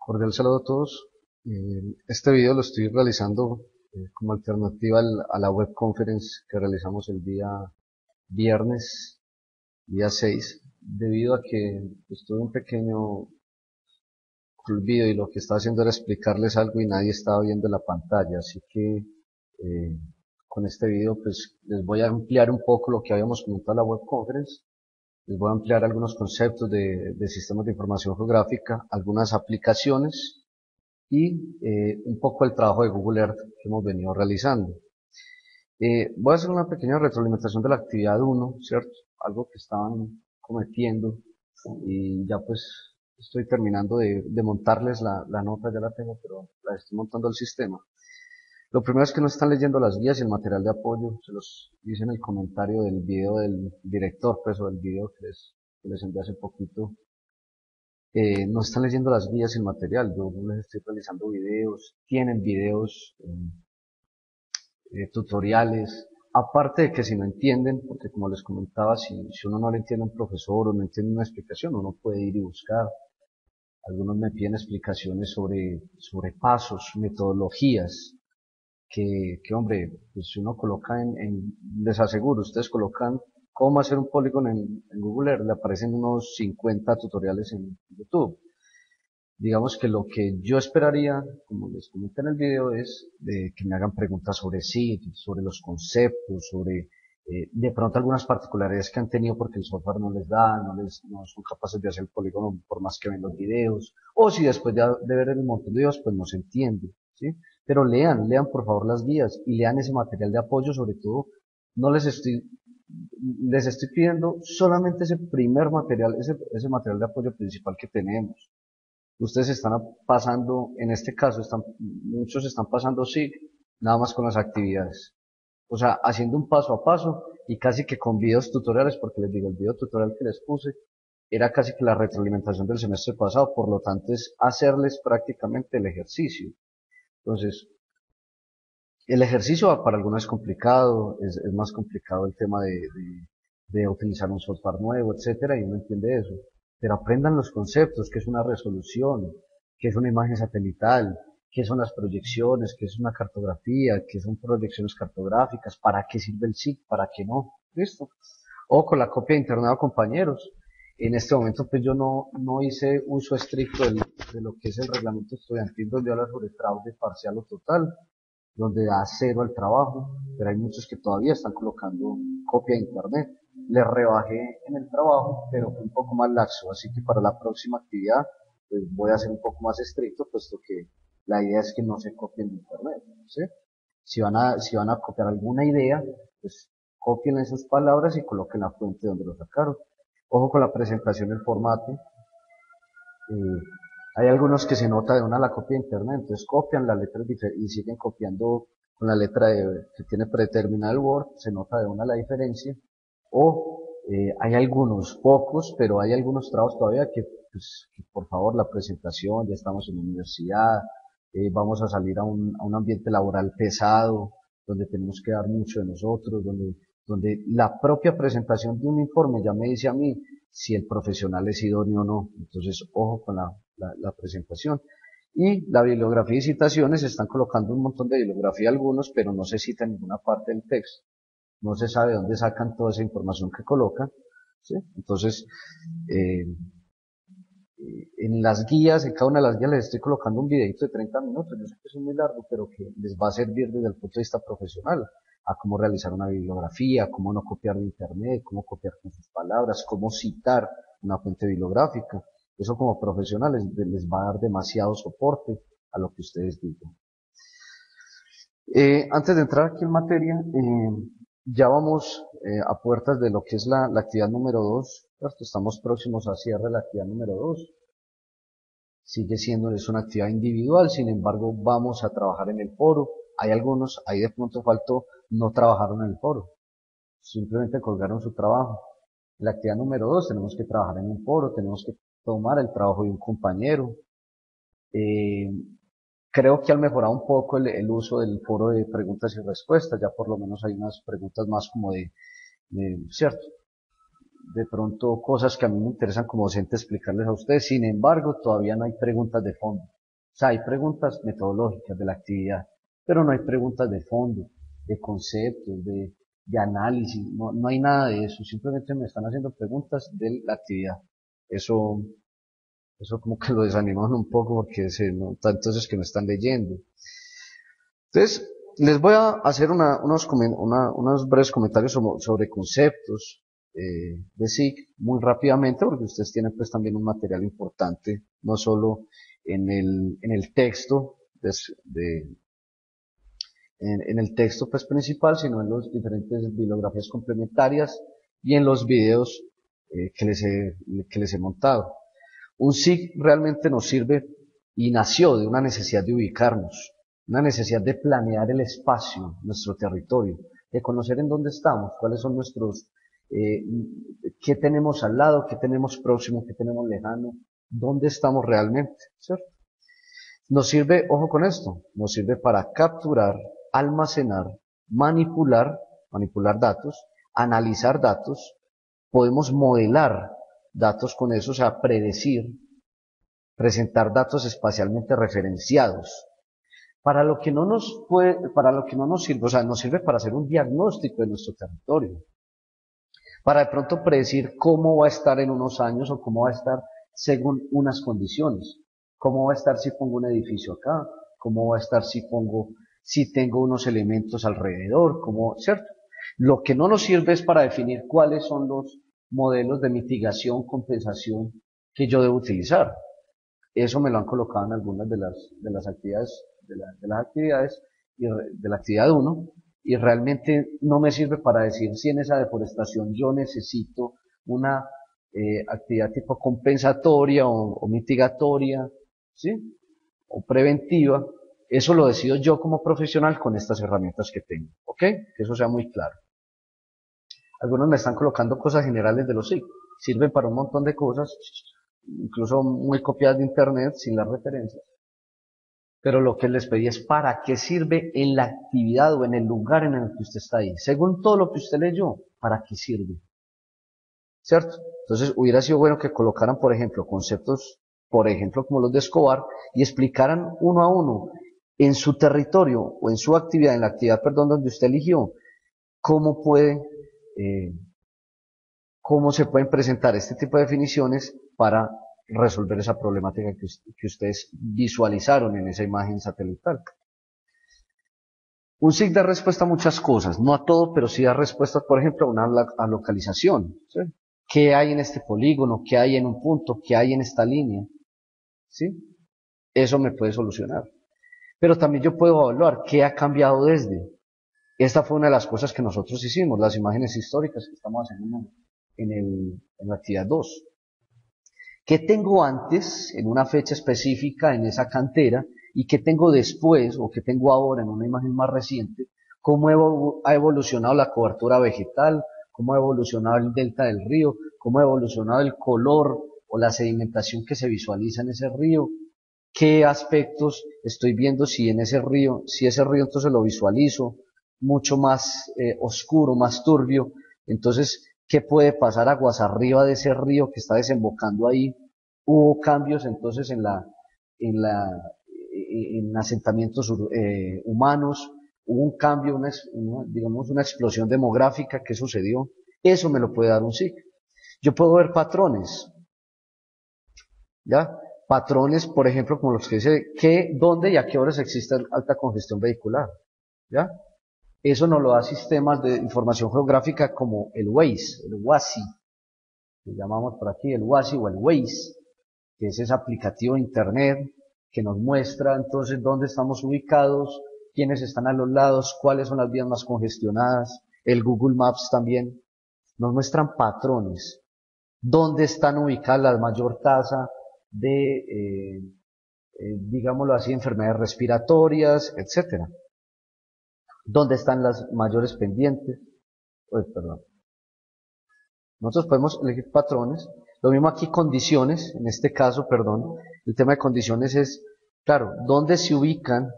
Cordial saludo a todos. Este video lo estoy realizando como alternativa a la web conference que realizamos el día viernes, día 6, debido a que tuve un pequeño olvido y lo que estaba haciendo era explicarles algo y nadie estaba viendo la pantalla, así que con este video pues les voy a ampliar un poco lo que habíamos comentado en la web conference. Les voy a ampliar algunos conceptos de sistemas de información geográfica, algunas aplicaciones y un poco el trabajo de Google Earth que hemos venido realizando. Voy a hacer una pequeña retroalimentación de la actividad 1, ¿cierto? Algo que estaban cometiendo y ya pues estoy terminando de montarles la nota, ya la tengo, pero la estoy montando al sistema. Lo primero es que no están leyendo las guías y el material de apoyo, se los hice en el comentario del video del director, pues, o del video que les envié hace poquito. No están leyendo las guías y el material, yo les estoy realizando videos, tienen videos, tutoriales, aparte de que si no entienden, porque como les comentaba, si uno no le entiende a un profesor o no entiende una explicación, uno puede ir y buscar. Algunos me piden explicaciones sobre pasos, metodologías, que hombre, pues si uno coloca les aseguro, ustedes colocan cómo hacer un polígono en Google Earth, le aparecen unos 50 tutoriales en YouTube. Digamos que lo que yo esperaría, como les comenté en el video, es de que me hagan preguntas sobre sí, sobre los conceptos, sobre de pronto algunas particularidades que han tenido porque el software no les da, no son capaces de hacer el polígono por más que ven los videos, o si después de ver el montón de videos pues no se entiende, ¿sí? Pero lean por favor las guías y lean ese material de apoyo, sobre todo, no les estoy pidiendo solamente ese primer material, ese material de apoyo principal que tenemos. Ustedes están pasando, en este caso, muchos están pasando sí, nada más con las actividades. O sea, haciendo un paso a paso y casi que con videos tutoriales, porque les digo, el video tutorial que les puse era casi que la retroalimentación del semestre pasado, por lo tanto es hacerles prácticamente el ejercicio. Entonces, el ejercicio para algunos es complicado, es más complicado el tema de utilizar un software nuevo, etcétera, y uno entiende eso. Pero aprendan los conceptos, qué es una resolución, qué es una imagen satelital, qué son las proyecciones, qué es una cartografía, qué son proyecciones cartográficas, para qué sirve el SIG, para qué no. ¿Listo? O con la copia de internet, compañeros. En este momento, pues yo no hice uso estricto de lo que es el reglamento estudiantil, donde habla sobre fraude parcial o total, donde da cero al trabajo, pero hay muchos que todavía están colocando copia de internet. Les rebajé en el trabajo, pero fue un poco más laxo, así que para la próxima actividad pues voy a ser un poco más estricto, puesto que la idea es que no se copien de internet, ¿sí? Si van a copiar alguna idea, pues copien esas palabras y coloquen la fuente donde lo sacaron. Ojo con la presentación, el formato. Hay algunos que se nota de una la copia de internet, entonces copian las letras y siguen copiando con la letra que tiene predeterminada el Word, se nota de una la diferencia. O hay algunos, pocos, pero hay algunos trabajos todavía pues, que por favor la presentación, ya estamos en la universidad, vamos a salir a un ambiente laboral pesado, donde tenemos que dar mucho de nosotros, donde la propia presentación de un informe ya me dice a mí si el profesional es idóneo o no. Entonces, ojo con la presentación. Y la bibliografía y citaciones, están colocando un montón de bibliografía algunos, pero no se cita en ninguna parte del texto. No se sabe dónde sacan toda esa información que colocan, ¿sí? Entonces, eh, en las guías, en cada una de las guías les estoy colocando un videito de 30 minutos. Yo sé que es muy largo, pero que les va a servir desde el punto de vista profesional a cómo realizar una bibliografía, cómo no copiar de internet, cómo copiar con sus palabras, cómo citar una fuente bibliográfica. Eso como profesionales les va a dar demasiado soporte a lo que ustedes digan. Antes de entrar aquí en materia, ya vamos a puertas de lo que es la actividad número 2. Estamos próximos a cierre de la actividad número 2. Sigue siendo, es una actividad individual, sin embargo vamos a trabajar en el foro. Hay algunos, ahí de pronto faltó, no trabajaron en el foro, simplemente colgaron su trabajo. En la actividad número 2 tenemos que trabajar en un foro, tenemos que tomar el trabajo de un compañero. Creo que al mejorar un poco el uso del foro de preguntas y respuestas, ya por lo menos hay unas preguntas más como cierto, de pronto cosas que a mí me interesan como docente explicarles a ustedes. Sin embargo, todavía no hay preguntas de fondo. O sea, hay preguntas metodológicas de la actividad, pero no hay preguntas de fondo, de conceptos, de análisis, no hay nada de eso. Simplemente me están haciendo preguntas de la actividad. Eso como que lo desaniman un poco porque se nota entonces que no están leyendo. Entonces, les voy a hacer unos breves comentarios sobre conceptos de SIG muy rápidamente, porque ustedes tienen pues también un material importante, no solo en el texto en el texto pues principal, sino en las diferentes bibliografías complementarias y en los videos que les he montado. Un SIG realmente nos sirve y nació de una necesidad de ubicarnos, una necesidad de planear el espacio, nuestro territorio, de conocer en dónde estamos, cuáles son qué tenemos al lado, qué tenemos próximo, qué tenemos lejano, dónde estamos realmente, ¿cierto? Nos sirve, ojo con esto, nos sirve para capturar, almacenar, manipular datos, analizar datos, podemos modelar datos con eso, o sea, predecir, presentar datos espacialmente referenciados. Para lo que no nos sirve, o sea, nos sirve para hacer un diagnóstico de nuestro territorio, para de pronto predecir cómo va a estar en unos años o cómo va a estar según unas condiciones, cómo va a estar si pongo un edificio acá, cómo va a estar si tengo unos elementos alrededor, ¿cierto? Lo que no nos sirve es para definir cuáles son los modelos de mitigación, compensación que yo debo utilizar. Eso me lo han colocado en algunas de las actividades, de las actividades, de la actividad 1, y realmente no me sirve para decir si en esa deforestación yo necesito una actividad tipo compensatoria o mitigatoria, ¿sí? O preventiva. Eso lo decido yo como profesional con estas herramientas que tengo, ¿ok? Que eso sea muy claro. Algunos me están colocando cosas generales de los SIG. Sirven para un montón de cosas, incluso muy copiadas de internet, sin las referencias. Pero lo que les pedí es para qué sirve en la actividad o en el lugar en el que usted está ahí. Según todo lo que usted leyó, ¿para qué sirve? ¿Cierto? Entonces hubiera sido bueno que colocaran, por ejemplo, conceptos, por ejemplo, como los de Escobar, y explicaran uno a uno en su territorio o en su actividad, en la actividad, perdón, donde usted eligió, cómo se pueden presentar este tipo de definiciones para resolver esa problemática que ustedes visualizaron en esa imagen satelital. Un SIG da respuesta a muchas cosas, no a todo, pero sí da respuesta, por ejemplo, a una localización. ¿Sí? ¿Qué hay en este polígono? ¿Qué hay en un punto? ¿Qué hay en esta línea? ¿Sí? Eso me puede solucionar. Pero también yo puedo evaluar qué ha cambiado desde. Esta fue una de las cosas que nosotros hicimos, las imágenes históricas que estamos haciendo en la actividad 2. ¿Qué tengo antes, en una fecha específica, en esa cantera, y qué tengo después, o qué tengo ahora en una imagen más reciente? ¿Cómo ha evolucionado la cobertura vegetal? ¿Cómo ha evolucionado el delta del río? ¿Cómo ha evolucionado el color o la sedimentación que se visualiza en ese río? ¿Qué aspectos estoy viendo si ese río entonces lo visualizo mucho más oscuro, más turbio? Entonces, ¿qué puede pasar aguas arriba de ese río que está desembocando ahí? Hubo cambios entonces en asentamientos humanos, hubo un cambio, digamos una explosión demográfica que sucedió. Eso me lo puede dar un SIG. Yo puedo ver patrones, ¿ya? Patrones, por ejemplo, como los que dice dónde y a qué horas existe alta congestión vehicular, ¿ya? Eso nos lo da sistemas de información geográfica como el Waze, el WASI, que llamamos por aquí el WASI o el Waze, que es ese aplicativo de internet que nos muestra entonces dónde estamos ubicados, quiénes están a los lados, cuáles son las vías más congestionadas. El Google Maps también nos muestran patrones, dónde están ubicadas la mayor tasa de, digámoslo así, enfermedades respiratorias, etcétera. ¿Dónde están las mayores pendientes? Perdón. Nosotros podemos elegir patrones. Lo mismo aquí condiciones, en este caso, perdón, el tema de condiciones es, claro, dónde se ubican,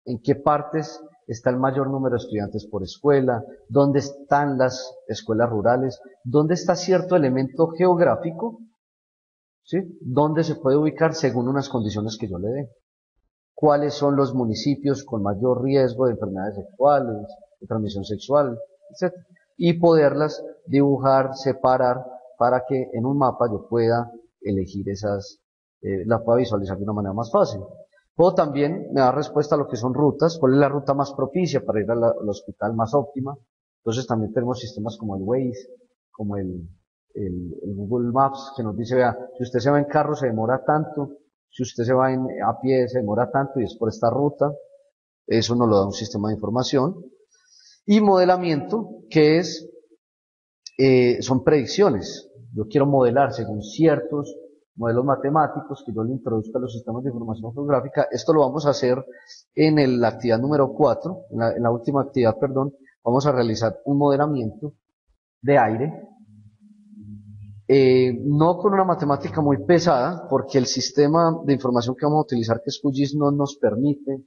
en qué partes está el mayor número de estudiantes por escuela, dónde están las escuelas rurales, dónde está cierto elemento geográfico, ¿sí? Dónde se puede ubicar según unas condiciones que yo le dé. Cuáles son los municipios con mayor riesgo de enfermedades sexuales, de transmisión sexual, etc. Y poderlas dibujar, separar, para que en un mapa yo pueda elegir esas, la pueda visualizar de una manera más fácil. Puedo también me da respuesta a lo que son rutas, cuál es la ruta más propicia para ir al hospital más óptima. Entonces también tenemos sistemas como el Waze, como el Google Maps, que nos dice, vea, si usted se va en carro se demora tanto, si usted se va a pie se demora tanto y es por esta ruta. Eso nos lo da un sistema de información. Y modelamiento, que es, son predicciones. Yo quiero modelar según ciertos modelos matemáticos que yo le introduzca a los sistemas de información geográfica. Esto lo vamos a hacer en la actividad número 4, en la última actividad, perdón. Vamos a realizar un modelamiento de aire, no con una matemática muy pesada, porque el sistema de información que vamos a utilizar, que es QGIS, no nos permite,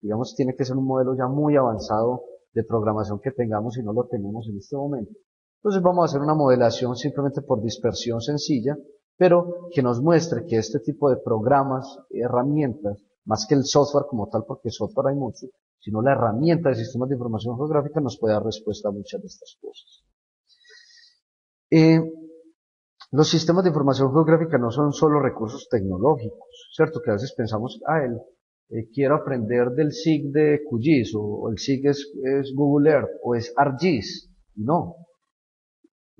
digamos, tiene que ser un modelo ya muy avanzado de programación que tengamos y no lo tenemos en este momento. Entonces vamos a hacer una modelación simplemente por dispersión sencilla, pero que nos muestre que este tipo de programas, herramientas, más que el software como tal, porque software hay mucho, sino la herramienta de sistemas de información geográfica nos puede dar respuesta a muchas de estas cosas. Los sistemas de información geográfica no son solo recursos tecnológicos, ¿cierto? Que a veces pensamos, quiero aprender del SIG de QGIS, o el SIG es Google Earth, o es ArcGIS. No.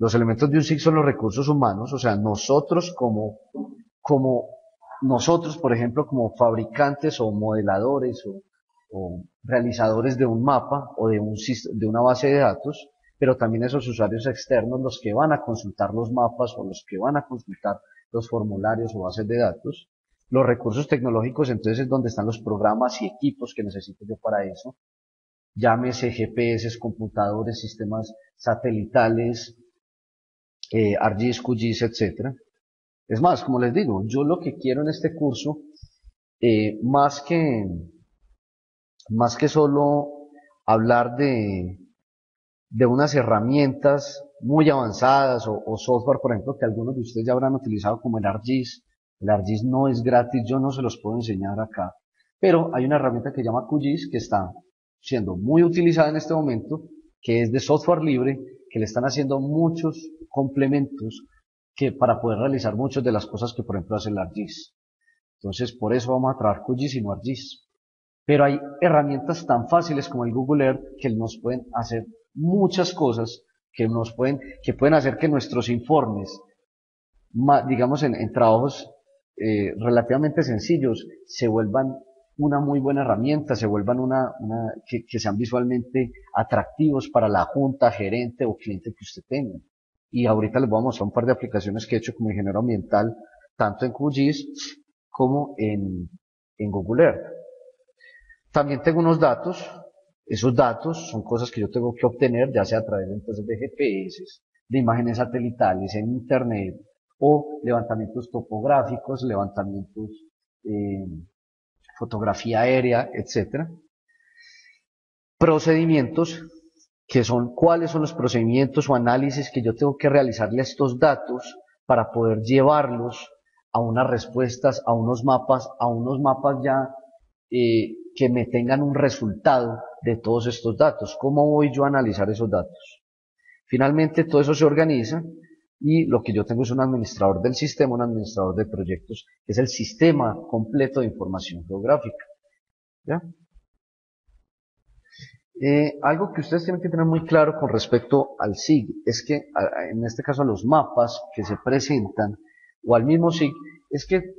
Los elementos de un SIG son los recursos humanos, o sea, nosotros nosotros, por ejemplo, como fabricantes o modeladores o realizadores de un mapa o de una base de datos, pero también esos usuarios externos, los que van a consultar los mapas o los que van a consultar los formularios o bases de datos. Los recursos tecnológicos, entonces, es donde están los programas y equipos que necesito yo para eso. Llámese GPS, computadores, sistemas satelitales, ArcGIS, QGIS, etc. Es más, como les digo, yo lo que quiero en este curso, más que solo hablar de unas herramientas muy avanzadas o software, por ejemplo, que algunos de ustedes ya habrán utilizado como el ArcGIS. El ArcGIS no es gratis, yo no se los puedo enseñar acá, pero hay una herramienta que se llama QGIS que está siendo muy utilizada en este momento, que es de software libre, que le están haciendo muchos complementos para poder realizar muchas de las cosas que, por ejemplo, hace el ArcGIS. Entonces, por eso vamos a trabajar QGIS y no ArcGIS. Pero hay herramientas tan fáciles como el Google Earth que nos pueden hacer muchas cosas que pueden hacer que nuestros informes, digamos en trabajos relativamente sencillos, se vuelvan una muy buena herramienta, se vuelvan que sean visualmente atractivos para la junta, gerente o cliente que usted tenga. Y ahorita les voy a mostrar un par de aplicaciones que he hecho como ingeniero ambiental, tanto en QGIS como en Google Earth. También tengo unos datos. Esos datos son cosas que yo tengo que obtener, ya sea a través entonces de GPS, de imágenes satelitales en Internet, o levantamientos topográficos, levantamientos, fotografía aérea, etc. Procedimientos, que son cuáles son los procedimientos o análisis que yo tengo que realizarle a estos datos para poder llevarlos a unas respuestas, a unos mapas ya que me tengan un resultado de todos estos datos. ¿Cómo voy yo a analizar esos datos? Finalmente, todo eso se organiza y lo que yo tengo es un administrador del sistema, un administrador de proyectos, que es el sistema completo de información geográfica. ¿Ya? Algo que ustedes tienen que tener muy claro con respecto al SIG es que, en este caso, a los mapas que se presentan o al mismo SIG, es que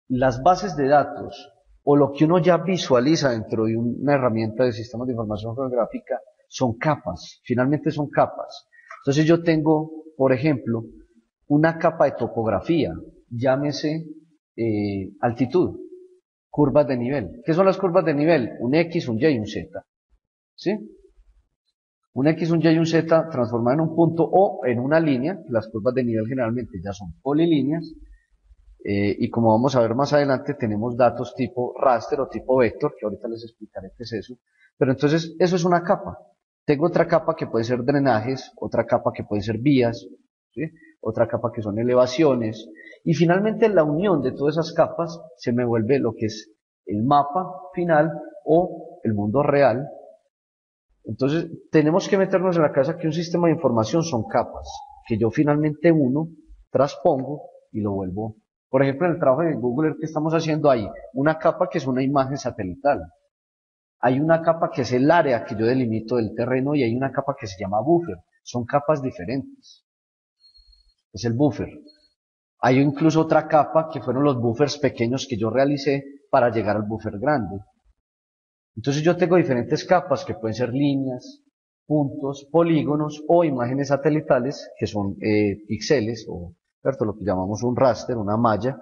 las bases de datos o lo que uno ya visualiza dentro de una herramienta de sistemas de información geográfica son capas, finalmente son capas. Entonces yo tengo, por ejemplo, una capa de topografía, llámese altitud, curvas de nivel. ¿Qué son las curvas de nivel? Un X, un Y y un Z. ¿Sí? Un X, un Y y un Z transformado en un punto o en una línea. Las curvas de nivel generalmente ya son polilíneas. Y como vamos a ver más adelante, tenemos datos tipo raster o tipo vector, que ahorita les explicaré qué es eso. Pero entonces, eso es una capa. Tengo otra capa que puede ser drenajes, otra capa que puede ser vías, ¿sí? Otra capa que son elevaciones. Y finalmente la unión de todas esas capas se me vuelve lo que es el mapa final o el mundo real. Entonces, tenemos que meternos en la cabeza que un sistema de información son capas, que yo finalmente uno, transpongo y lo vuelvo. Por ejemplo, en el trabajo de Google Earth que estamos haciendo hay una capa que es una imagen satelital. Hay una capa que es el área que yo delimito del terreno y hay una capa que se llama buffer. Son capas diferentes. Es el buffer. Hay incluso otra capa que fueron los buffers pequeños que yo realicé para llegar al buffer grande. Entonces yo tengo diferentes capas que pueden ser líneas, puntos, polígonos o imágenes satelitales que son píxeles o ¿cierto? Lo que llamamos un raster, una malla.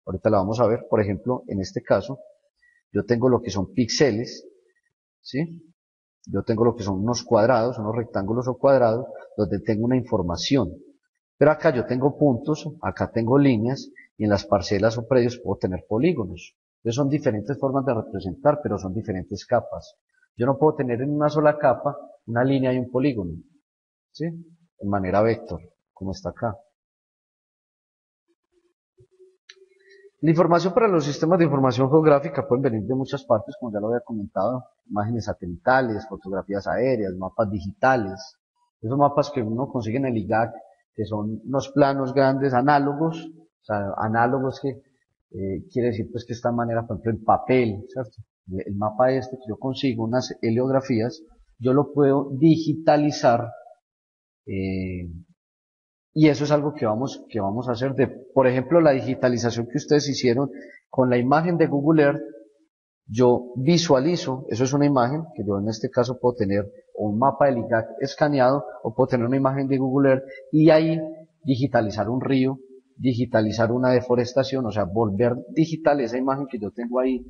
Ahorita la vamos a ver. Por ejemplo, en este caso, yo tengo lo que son píxeles, ¿sí? Yo tengo lo que son unos cuadrados, unos rectángulos o cuadrados, donde tengo una información. Pero acá yo tengo puntos, acá tengo líneas, y en las parcelas o predios puedo tener polígonos. Entonces son diferentes formas de representar, pero son diferentes capas. Yo no puedo tener en una sola capa una línea y un polígono, ¿sí? De manera vector, como está acá. La información para los sistemas de información geográfica pueden venir de muchas partes, como ya lo había comentado, imágenes satelitales, fotografías aéreas, mapas digitales, esos mapas que uno consigue en el IGAC, que son unos planos grandes análogos, o sea, análogos que quiere decir pues que de esta manera, por ejemplo, en papel, ¿cierto? El mapa este que yo consigo, unas heliografías, yo lo puedo digitalizar, y eso es algo que vamos a hacer de, por ejemplo, la digitalización que ustedes hicieron con la imagen de Google Earth. Yo visualizo, eso es una imagen que yo en este caso puedo tener o un mapa del IGAC escaneado o puedo tener una imagen de Google Earth y ahí digitalizar un río, digitalizar una deforestación, o sea, volver digital esa imagen que yo tengo ahí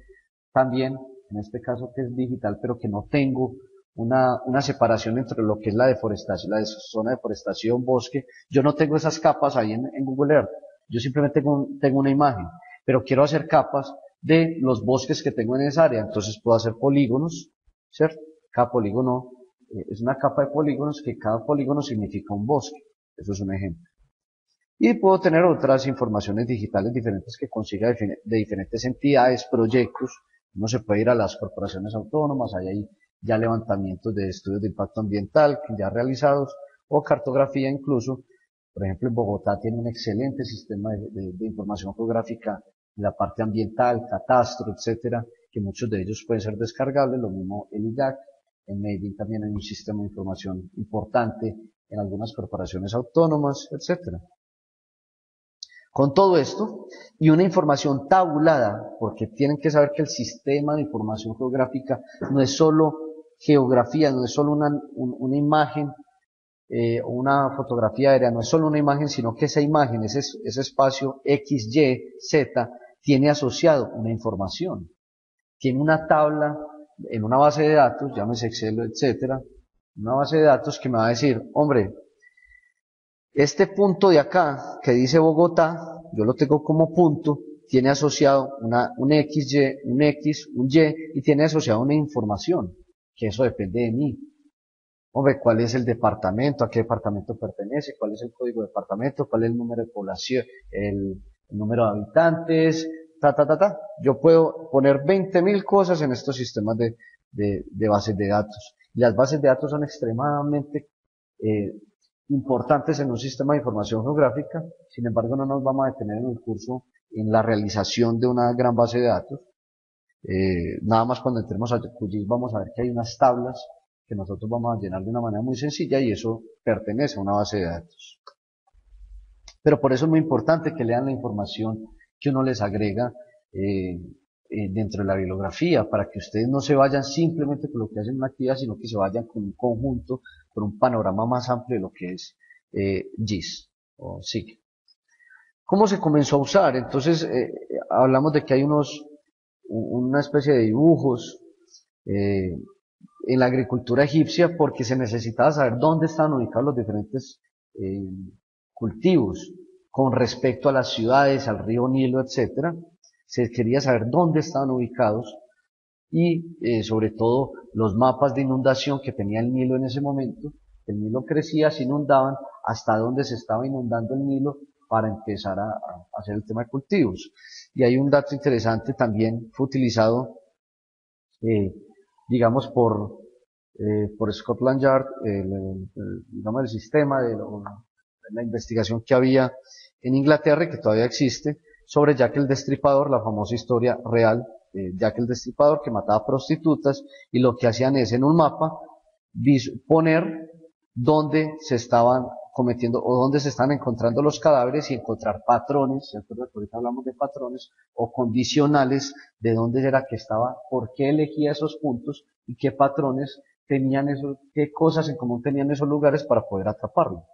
también, en este caso que es digital, pero que no tengo una separación entre lo que es la deforestación, la zona de deforestación, bosque. Yo no tengo esas capas ahí en Google Earth. Yo simplemente tengo una imagen, pero quiero hacer capas de los bosques que tengo en esa área. Entonces puedo hacer polígonos, ¿cierto? Cada polígono es una capa de polígonos que cada polígono significa un bosque. Eso es un ejemplo. Y puedo tener otras informaciones digitales diferentes que consiga de diferentes entidades, proyectos. Uno se puede ir a las corporaciones autónomas, hay ya levantamientos de estudios de impacto ambiental ya realizados, o cartografía incluso. Por ejemplo, en Bogotá tiene un excelente sistema de información geográfica en la parte ambiental, catastro, etcétera, que muchos de ellos pueden ser descargables, lo mismo el IDAC. En Medellín también hay un sistema de información importante en algunas corporaciones autónomas, etcétera. Con todo esto y una información tabulada, porque tienen que saber que el sistema de información geográfica no es solo geografía, no es solo una imagen o una fotografía aérea, no es solo una imagen, sino que esa imagen, ese espacio X, Y, Z, tiene asociado una información, tiene una tabla en una base de datos, llámese Excel, etcétera, una base de datos que me va a decir, hombre, este punto de acá que dice Bogotá, yo lo tengo como punto, tiene asociado un X, un Y, y tiene asociado una información, que eso depende de mí. Hombre, ¿cuál es el departamento? ¿A qué departamento pertenece? ¿Cuál es el código de departamento? ¿Cuál es el número de población? El número de habitantes, Yo puedo poner 20.000 cosas en estos sistemas de bases de datos. Y las bases de datos son extremadamente importantes en un sistema de información geográfica. Sin embargo, no nos vamos a detener en el curso en la realización de una gran base de datos. Nada más cuando entremos a QGIS vamos a ver que hay unas tablas que nosotros vamos a llenar de una manera muy sencilla y eso pertenece a una base de datos. Pero por eso es muy importante que lean la información que uno les agrega dentro de la bibliografía, para que ustedes no se vayan simplemente con lo que hacen en una actividad, sino que se vayan con un conjunto, con un panorama más amplio de lo que es GIS o SIG. ¿Cómo se comenzó a usar? Entonces, hablamos de que hay una especie de dibujos en la agricultura egipcia porque se necesitaba saber dónde estaban ubicados los diferentes cultivos. con respecto a las ciudades, al río Nilo, etcétera. Se quería saber dónde estaban ubicados y sobre todo los mapas de inundación que tenía el Nilo en ese momento. El Nilo crecía, se inundaban, hasta dónde se estaba inundando el Nilo para empezar a hacer el tema de cultivos. Y hay un dato interesante también, fue utilizado, digamos, por Scotland Yard, digamos, el sistema de la investigación que había en Inglaterra y que todavía existe, sobre Jack el Destripador, la famosa historia real de Jack el Destripador que mataba prostitutas, y lo que hacían es en un mapa poner dónde se estaban cometiendo o dónde se están encontrando los cadáveres y encontrar patrones, ¿cierto? Ahorita hablamos de patrones o condicionales de dónde era que estaba, por qué elegía esos puntos y qué patrones tenían esos, qué cosas en común tenían esos lugares para poder atraparlo.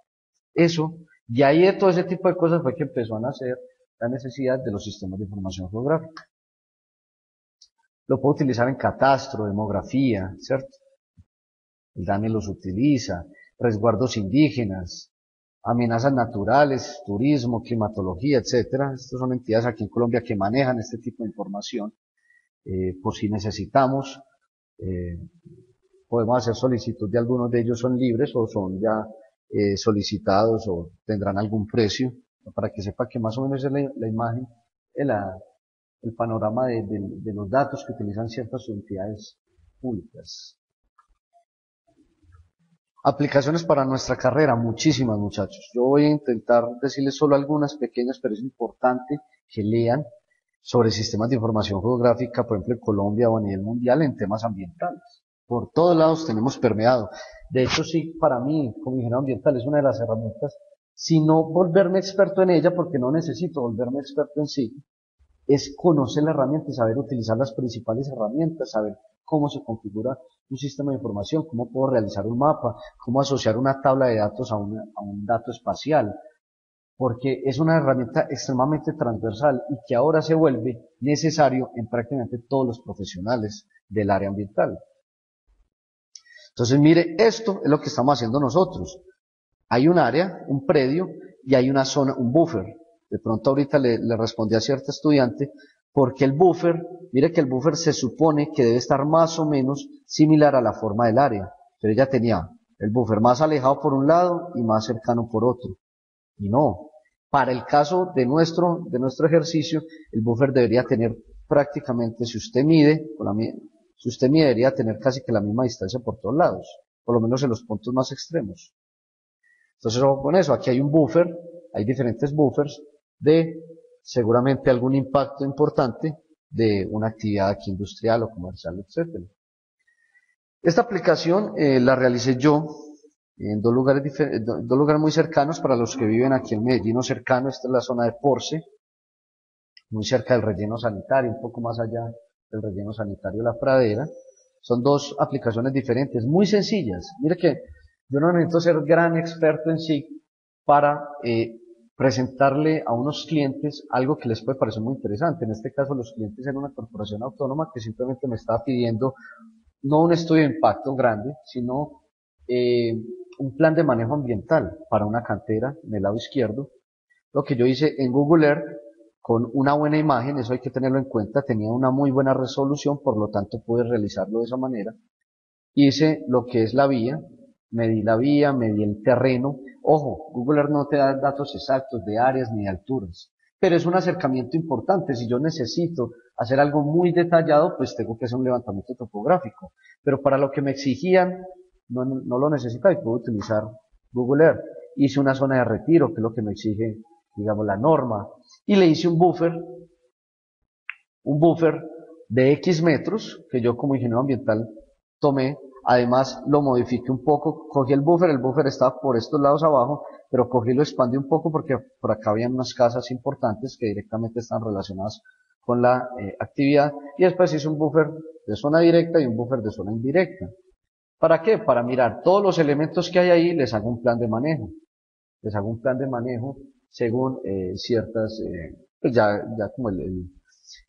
Eso, y ahí de todo ese tipo de cosas fue que empezó a nacer la necesidad de los sistemas de información geográfica. Lo puedo utilizar en catastro, demografía, ¿cierto? El DANE los utiliza, resguardos indígenas, amenazas naturales, turismo, climatología, etcétera. Estas son entidades aquí en Colombia que manejan este tipo de información. Por si necesitamos, podemos hacer solicitud de algunos de ellos, son libres o son ya solicitados o tendrán algún precio, para que sepa que más o menos es la imagen, el panorama de los datos que utilizan ciertas entidades públicas. Aplicaciones para nuestra carrera, muchísimas, muchachos. Yo voy a intentar decirles solo algunas pequeñas, pero es importante que lean sobre sistemas de información geográfica, por ejemplo en Colombia o a nivel mundial, en temas ambientales. Por todos lados tenemos permeado. De hecho, sí, para mí, como ingeniero ambiental, es una de las herramientas, si no volverme experto en ella, porque no necesito volverme experto en sí, es conocer la herramienta y saber utilizar las principales herramientas, saber cómo se configura un sistema de información, cómo puedo realizar un mapa, cómo asociar una tabla de datos a un dato espacial, porque es una herramienta extremadamente transversal y que ahora se vuelve necesario en prácticamente todos los profesionales del área ambiental. Entonces, mire, esto es lo que estamos haciendo nosotros. Hay un área, un predio, y hay una zona, un buffer. De pronto ahorita le respondí a cierta estudiante, porque el buffer, mire que el buffer se supone que debe estar más o menos similar a la forma del área. Pero ella tenía el buffer más alejado por un lado y más cercano por otro. Y no. Para el caso de nuestro ejercicio, el buffer debería tener prácticamente, si usted mide, debería tener casi que la misma distancia por todos lados, por lo menos en los puntos más extremos. Entonces, ojo con eso, aquí hay un buffer, hay diferentes buffers de seguramente algún impacto importante de una actividad aquí industrial o comercial, etc. Esta aplicación la realicé yo en dos lugares muy cercanos para los que viven aquí en Medellín o cercano. Esta es la zona de Porce, muy cerca del relleno sanitario, un poco más allá del relleno sanitario La Pradera. Son dos aplicaciones diferentes, muy sencillas. Mire que yo no necesito ser gran experto en SIG para presentarle a unos clientes algo que les puede parecer muy interesante. En este caso, los clientes eran una corporación autónoma que simplemente me estaba pidiendo no un estudio de impacto grande, sino un plan de manejo ambiental para una cantera en el lado izquierdo. Lo que yo hice en Google Earth, con una buena imagen, eso hay que tenerlo en cuenta, tenía una muy buena resolución, por lo tanto pude realizarlo de esa manera. Hice lo que es la vía, medí el terreno. Ojo, Google Earth no te da datos exactos de áreas ni de alturas, pero es un acercamiento importante. Si yo necesito hacer algo muy detallado, pues tengo que hacer un levantamiento topográfico, pero para lo que me exigían, no lo necesitaba y puedo utilizar Google Earth. Hice una zona de retiro, que es lo que me exige, digamos, la norma, y le hice un buffer de X metros, que yo como ingeniero ambiental tomé. Además lo modifiqué un poco, cogí el buffer estaba por estos lados abajo, pero cogí y lo expandí un poco porque por acá habían unas casas importantes que directamente están relacionadas con la actividad, y después hice un buffer de zona directa y un buffer de zona indirecta. ¿Para qué? Para mirar todos los elementos que hay ahí, les hago un plan de manejo. Según ciertas, pues ya como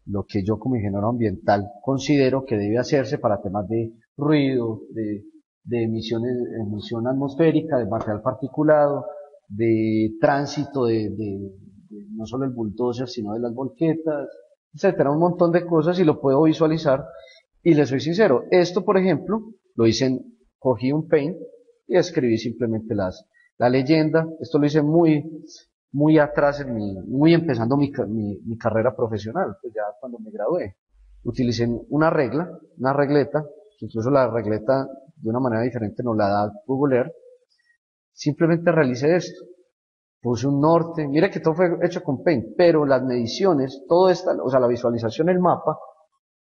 lo que yo como ingeniero ambiental considero que debe hacerse para temas de ruido, de emisión atmosférica, de material particulado, de tránsito de no solo el bulldozer, sino de las volquetas, etcétera, un montón de cosas y lo puedo visualizar. Y les soy sincero, esto por ejemplo, lo hice cogí un Paint y escribí simplemente la leyenda. Esto lo hice muy atrás, muy empezando mi carrera profesional, pues ya cuando me gradué. Utilicé una regleta, incluso la regleta de una manera diferente nos la da Google Earth. Simplemente realicé esto. Puse un norte, mira que todo fue hecho con Paint, pero las mediciones, todo esta, o sea, la visualización, el mapa,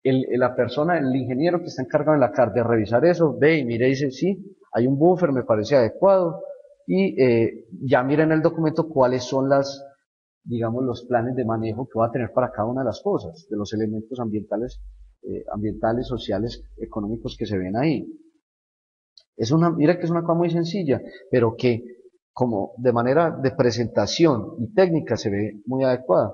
la persona, el ingeniero que está encargado en la CAR de revisar eso, ve y mira y dice, sí, hay un buffer, me parece adecuado, y ya mira en el documento cuáles son digamos, los planes de manejo que va a tener para cada una de las cosas, de los elementos ambientales, sociales, económicos que se ven ahí. Mira que es una cosa muy sencilla, pero que como de manera de presentación y técnica se ve muy adecuada.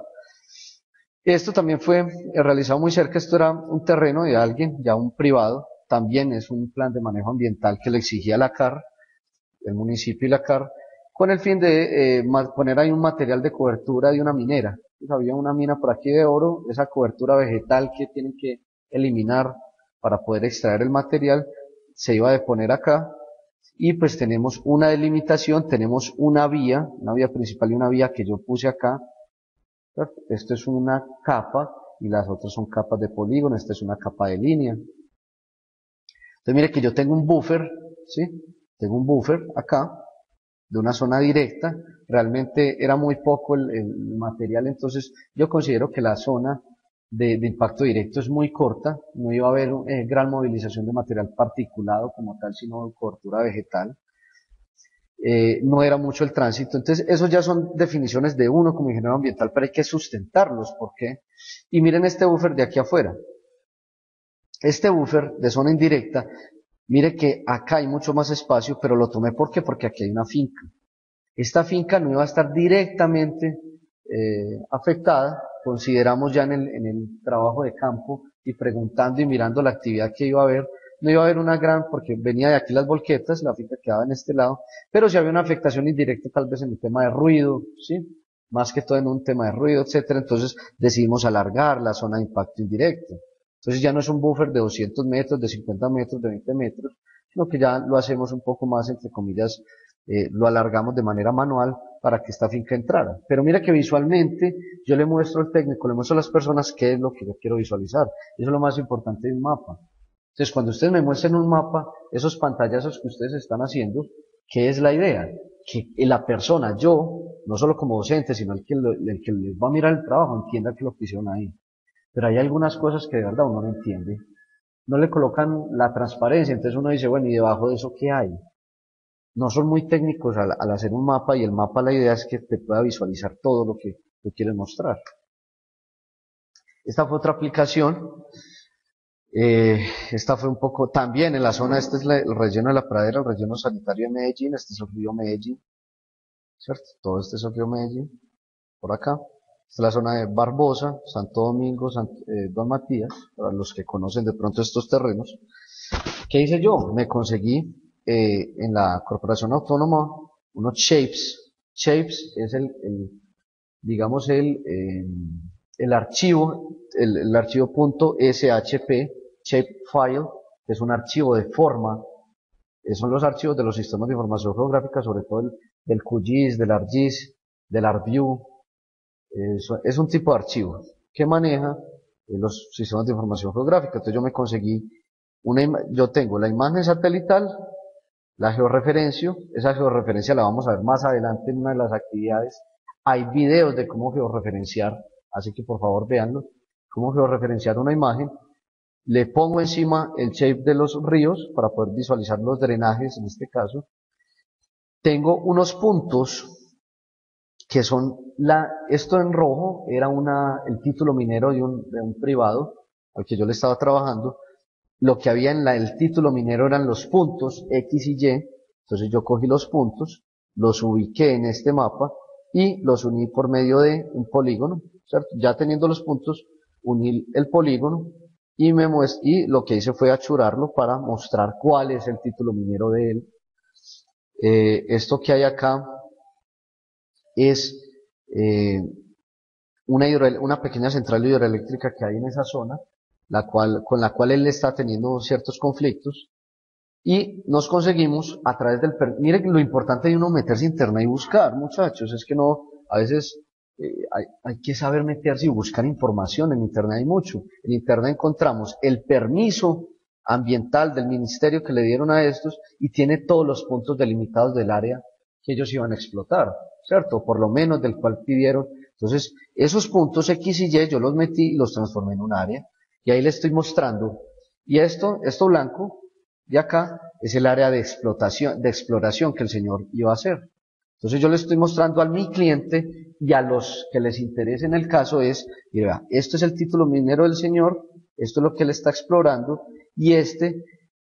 Esto también fue realizado muy cerca, esto era un terreno de alguien, ya un privado, también es un plan de manejo ambiental que le exigía la CAR, el municipio y la CAR, con el fin de poner ahí un material de cobertura de una minera. Entonces, había una mina por aquí de oro, esa cobertura vegetal que tienen que eliminar para poder extraer el material, se iba a poner acá, y pues tenemos una delimitación, tenemos una vía principal y una vía que yo puse acá. Esto es una capa y las otras son capas de polígono, esta es una capa de línea. Entonces mire que yo tengo un buffer, ¿sí? Tengo un buffer acá, de una zona directa, realmente era muy poco el material, entonces yo considero que la zona de impacto directo es muy corta, no iba a haber gran movilización de material particulado como tal, sino cobertura vegetal. No era mucho el tránsito, entonces eso ya son definiciones de uno como ingeniero ambiental, pero hay que sustentarlos, ¿por qué? Y miren este buffer de aquí afuera, este buffer de zona indirecta, mire que acá hay mucho más espacio, pero lo tomé, ¿por qué? Porque aquí hay una finca. Esta finca no iba a estar directamente afectada, consideramos ya en el trabajo de campo y preguntando y mirando la actividad que iba a haber, no iba a haber una gran, porque venía de aquí las volquetas, la finca quedaba en este lado, pero sí había una afectación indirecta tal vez en el tema de ruido, ¿sí? Más que todo en un tema de ruido, etcétera. Entonces decidimos alargar la zona de impacto indirecto. Entonces ya no es un buffer de 200 metros, de 50 metros, de 20 metros, sino que ya lo hacemos un poco más, entre comillas, lo alargamos de manera manual para que esta finca entrara. Pero mira que visualmente yo le muestro al técnico, le muestro a las personas qué es lo que yo quiero visualizar. Eso es lo más importante de un mapa. Entonces, cuando ustedes me muestren un mapa, esos pantallazos que ustedes están haciendo, ¿qué es la idea? Que la persona, yo, no solo como docente, sino el que les va a mirar el trabajo, entienda que lo que hicieron ahí. Pero hay algunas cosas que de verdad uno no entiende. No le colocan la transparencia, entonces uno dice, bueno, ¿y debajo de eso qué hay? No son muy técnicos al hacer un mapa, y el mapa, la idea es que te pueda visualizar todo lo que tú quieres mostrar. Esta fue otra aplicación. Esta fue un poco también en la zona, este es el relleno de la pradera, el relleno sanitario de Medellín, este es el río Medellín, ¿cierto? Todo este es el río Medellín, por acá. Esta es la zona de Barbosa, Santo Domingo, Don Matías, para los que conocen de pronto estos terrenos. ¿Qué hice yo? Me conseguí en la Corporación Autónoma unos shapes. Shapes es digamos el archivo .shp, shapefile, que es un archivo de forma, son los archivos de los sistemas de información geográfica, sobre todo del QGIS, del ArcGIS, del ArcView. Es un tipo de archivo que maneja los sistemas de información geográfica. Entonces yo me conseguí yo tengo la imagen satelital, la georreferencio, esa georreferencia la vamos a ver más adelante en una de las actividades. Hay videos de cómo georreferenciar, así que por favor véanlo, cómo georreferenciar una imagen. Le pongo encima el shape de los ríos para poder visualizar los drenajes en este caso. Tengo unos puntos que son esto en rojo era el título minero de un privado al que yo le estaba trabajando. Lo que había en el título minero eran los puntos X y Y, entonces yo cogí los puntos, los ubiqué en este mapa y los uní por medio de un polígono, ¿cierto? Ya teniendo los puntos, uní el polígono y lo que hice fue achurarlo para mostrar cuál es el título minero de él. Esto que hay acá es una pequeña central hidroeléctrica que hay en esa zona, con la cual él está teniendo ciertos conflictos, y nos conseguimos a través miren lo importante de uno meterse a internet y buscar, muchachos, es que no, a veces hay que saber meterse y buscar información, en internet hay mucho, en internet encontramos el permiso ambiental del ministerio que le dieron a estos y tiene todos los puntos delimitados del área que ellos iban a explotar, ¿cierto? Por lo menos del cual pidieron. Entonces, esos puntos X y Y yo los metí y los transformé en un área y ahí le estoy mostrando. Y esto blanco de acá es el área de exploración que el señor iba a hacer. Entonces yo le estoy mostrando a mi cliente y a los que les interese en el caso mira, esto es el título minero del señor, esto es lo que él está explorando y este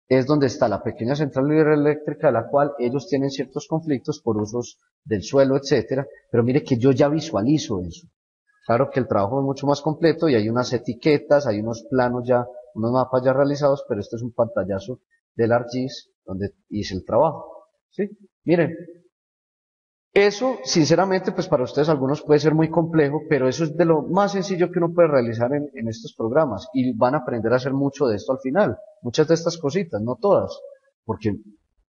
es donde está la pequeña central hidroeléctrica, de la cual ellos tienen ciertos conflictos por usos del suelo, etcétera, pero mire que yo ya visualizo eso. Claro que el trabajo es mucho más completo y hay unas etiquetas, hay unos planos ya, unos mapas ya realizados, pero esto es un pantallazo del ArcGIS donde hice el trabajo. ¿Sí? Miren, eso, sinceramente, pues para ustedes algunos puede ser muy complejo, pero eso es de lo más sencillo que uno puede realizar en estos programas y van a aprender a hacer mucho de esto al final, muchas de estas cositas, no todas, porque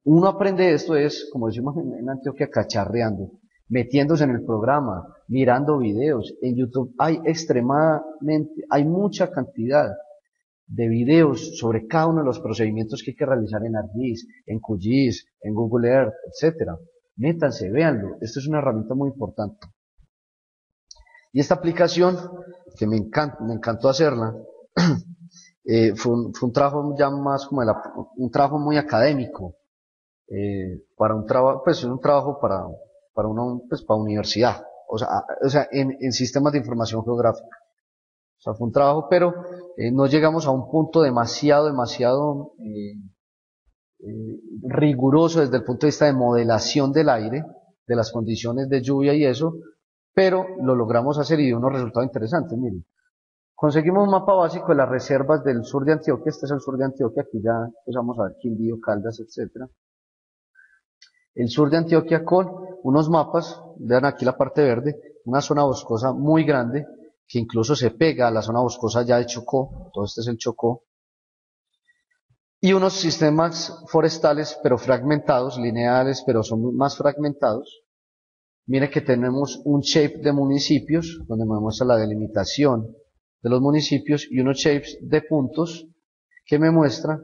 uno aprende esto como decimos en Antioquia, cacharreando, metiéndose en el programa, mirando videos, en YouTube hay mucha cantidad de videos sobre cada uno de los procedimientos que hay que realizar en ArcGIS, en QGIS, en Google Earth, etcétera. Métanse, véanlo, esto es una herramienta muy importante. Y esta aplicación, que me encantó hacerla, fue un trabajo ya más como un trabajo muy académico, para un trabajo, pues es un trabajo para universidad, o sea, en sistemas de información geográfica. O sea, fue un trabajo, pero no llegamos a un punto demasiado riguroso desde el punto de vista de modelación del aire, de las condiciones de lluvia y eso, pero lo logramos hacer y dio unos resultados interesantes. Miren, conseguimos un mapa básico de las reservas del sur de Antioquia. Este es el sur de Antioquia, aquí ya empezamos a ver Quindío, Caldas, etcétera. El sur de Antioquia con unos mapas, vean aquí la parte verde, una zona boscosa muy grande, que incluso se pega a la zona boscosa ya de Chocó, todo este es el Chocó, y unos sistemas forestales pero fragmentados, lineales pero son más fragmentados. Miren que tenemos un shape de municipios, donde me muestra la delimitación de los municipios, y unos shapes de puntos que me muestran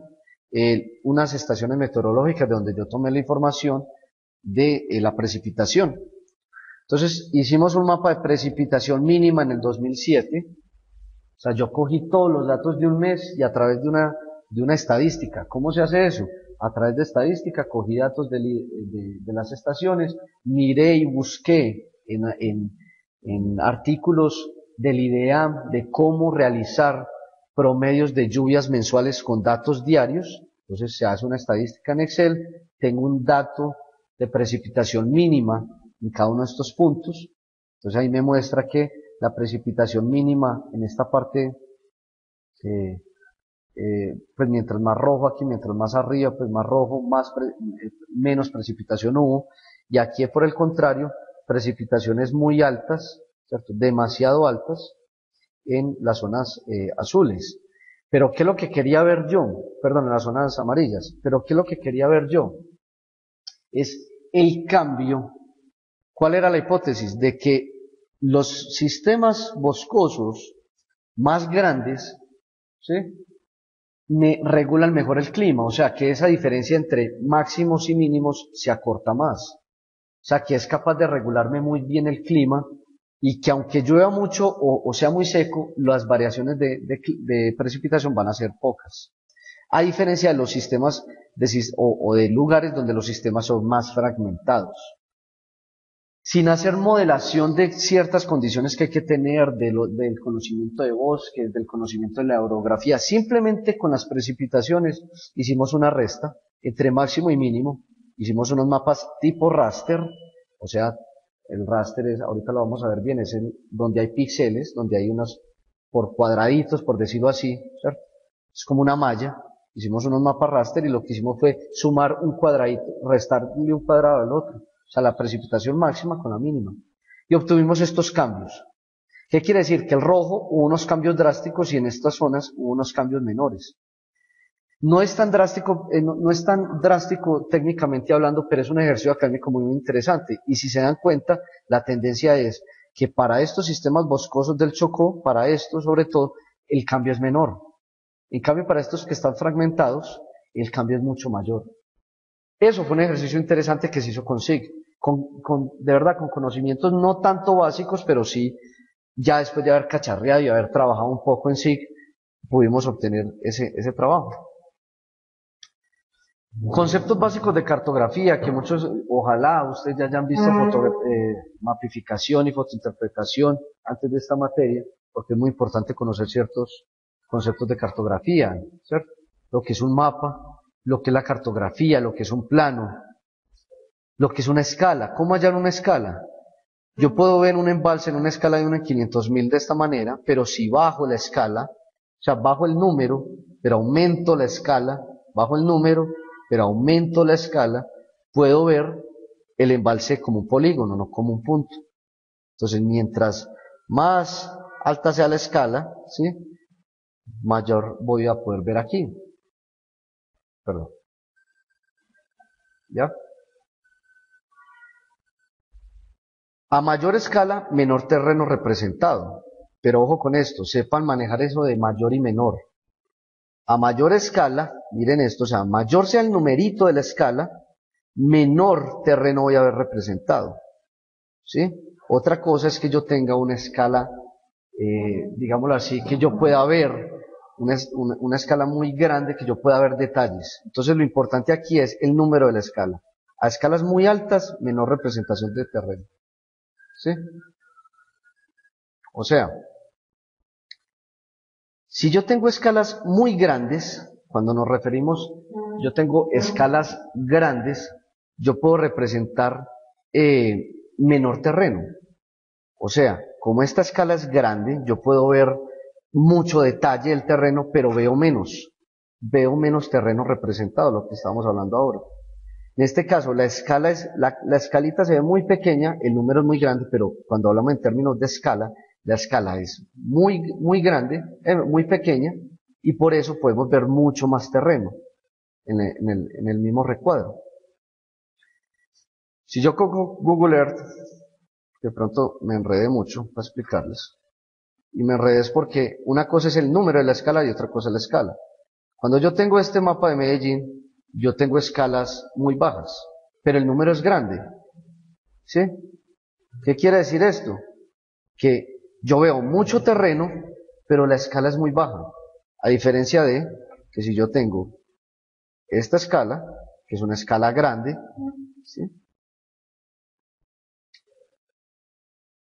unas estaciones meteorológicas de donde yo tomé la información de la precipitación. Entonces hicimos un mapa de precipitación mínima en el 2007, o sea, yo cogí todos los datos de un mes y a través de una estadística. ¿Cómo se hace eso? A través de estadística, cogí datos de las estaciones, miré y busqué en artículos del IDEAM de cómo realizar promedios de lluvias mensuales con datos diarios. Entonces se hace una estadística en Excel, tengo un dato de precipitación mínima en cada uno de estos puntos. Entonces ahí me muestra que la precipitación mínima en esta parte, pues mientras más rojo aquí, mientras más arriba, pues más rojo, menos precipitación hubo. Y aquí por el contrario, precipitaciones muy altas, ¿cierto? Demasiado altas en las zonas azules. Pero ¿qué es lo que quería ver yo? Perdón, en las zonas amarillas. Pero ¿qué es lo que quería ver yo? Es el cambio. ¿Cuál era la hipótesis? De que los sistemas boscosos más grandes, ¿sí?, me regulan mejor el clima, o sea que esa diferencia entre máximos y mínimos se acorta más, o sea que es capaz de regularme muy bien el clima y que aunque llueva mucho o sea muy seco, las variaciones de precipitación van a ser pocas, a diferencia de los sistemas o de lugares donde los sistemas son más fragmentados. Sin hacer modelación de ciertas condiciones que hay que tener, del conocimiento de bosques, del conocimiento de la orografía, simplemente con las precipitaciones hicimos una resta entre máximo y mínimo, hicimos unos mapas tipo raster, o sea, el raster ahorita lo vamos a ver bien, es donde hay píxeles, donde hay unos por cuadraditos, por decirlo así, ¿cierto? Es como una malla, hicimos unos mapas raster y lo que hicimos fue sumar un cuadradito, restarle un cuadrado al otro. O sea, la precipitación máxima con la mínima. y obtuvimos estos cambios. ¿Qué quiere decir? Que el rojo hubo unos cambios drásticos y en estas zonas hubo unos cambios menores. No es tan drástico, no es tan drástico técnicamente hablando, pero es un ejercicio académico muy interesante. Y si se dan cuenta, la tendencia es que para estos sistemas boscosos del Chocó, para estos sobre todo, el cambio es menor. En cambio, para estos que están fragmentados, el cambio es mucho mayor. Eso fue un ejercicio interesante que se hizo con SIG, de verdad, con conocimientos no tanto básicos, pero sí, ya después de haber cacharreado y haber trabajado un poco en SIG, pudimos obtener ese trabajo. Conceptos básicos de cartografía, que muchos, ojalá ustedes ya hayan visto mapificación y fotointerpretación antes de esta materia, porque es muy importante conocer ciertos conceptos de cartografía, ¿cierto? Lo que es un mapa, lo que es la cartografía, lo que es un plano, lo que es una escala. ¿Cómo hallar una escala? Yo puedo ver un embalse en una escala de 1 en 500.000 de esta manera, pero si bajo la escala, o sea, bajo el número, pero aumento la escala, bajo el número, pero aumento la escala, puedo ver el embalse como un polígono, no como un punto. Entonces, mientras más alta sea la escala, ¿sí?, mayor voy a poder ver aquí. Perdón. ¿Ya? A mayor escala, menor terreno representado. Pero ojo con esto, sepan manejar eso de mayor y menor. A mayor escala, miren esto, o sea, mayor sea el numerito de la escala, menor terreno voy a ver representado. ¿Sí? Otra cosa es que yo tenga una escala, digámoslo así, que yo pueda ver, una escala muy grande, que yo pueda ver detalles. Entonces lo importante aquí es el número de la escala. A escalas muy altas, menor representación de terreno. ¿Sí? O sea, si yo tengo escalas muy grandes, cuando nos referimos, yo tengo escalas grandes, yo puedo representar menor terreno. O sea, como esta escala es grande, yo puedo ver mucho detalle del terreno, pero veo menos terreno representado, lo que estamos hablando ahora. En este caso, la escalita se ve muy pequeña, el número es muy grande, pero cuando hablamos en términos de escala, la escala es muy grande, muy pequeña, y por eso podemos ver mucho más terreno en el mismo recuadro. Si yo cojo Google Earth, de pronto me enredé mucho para explicarles, y me enredé es porque una cosa es el número de la escala y otra cosa es la escala. Cuando yo tengo este mapa de Medellín, yo tengo escalas muy bajas, pero el número es grande. ¿Sí? ¿Qué quiere decir esto? Que yo veo mucho terreno, pero la escala es muy baja. A diferencia de que si yo tengo esta escala, que es una escala grande, ¿sí?,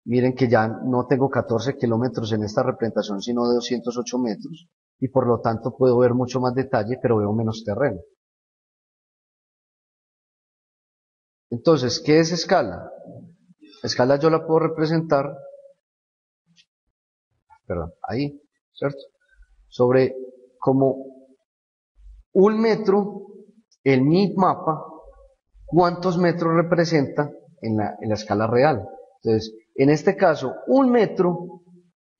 miren que ya no tengo 14 kilómetros en esta representación, sino de 208 metros, y por lo tanto puedo ver mucho más detalle, pero veo menos terreno. Entonces, ¿qué es escala? Escala yo la puedo representar, ahí, ¿cierto?, sobre como un metro en mi mapa, ¿cuántos metros representa en la escala real? Entonces, en este caso, un metro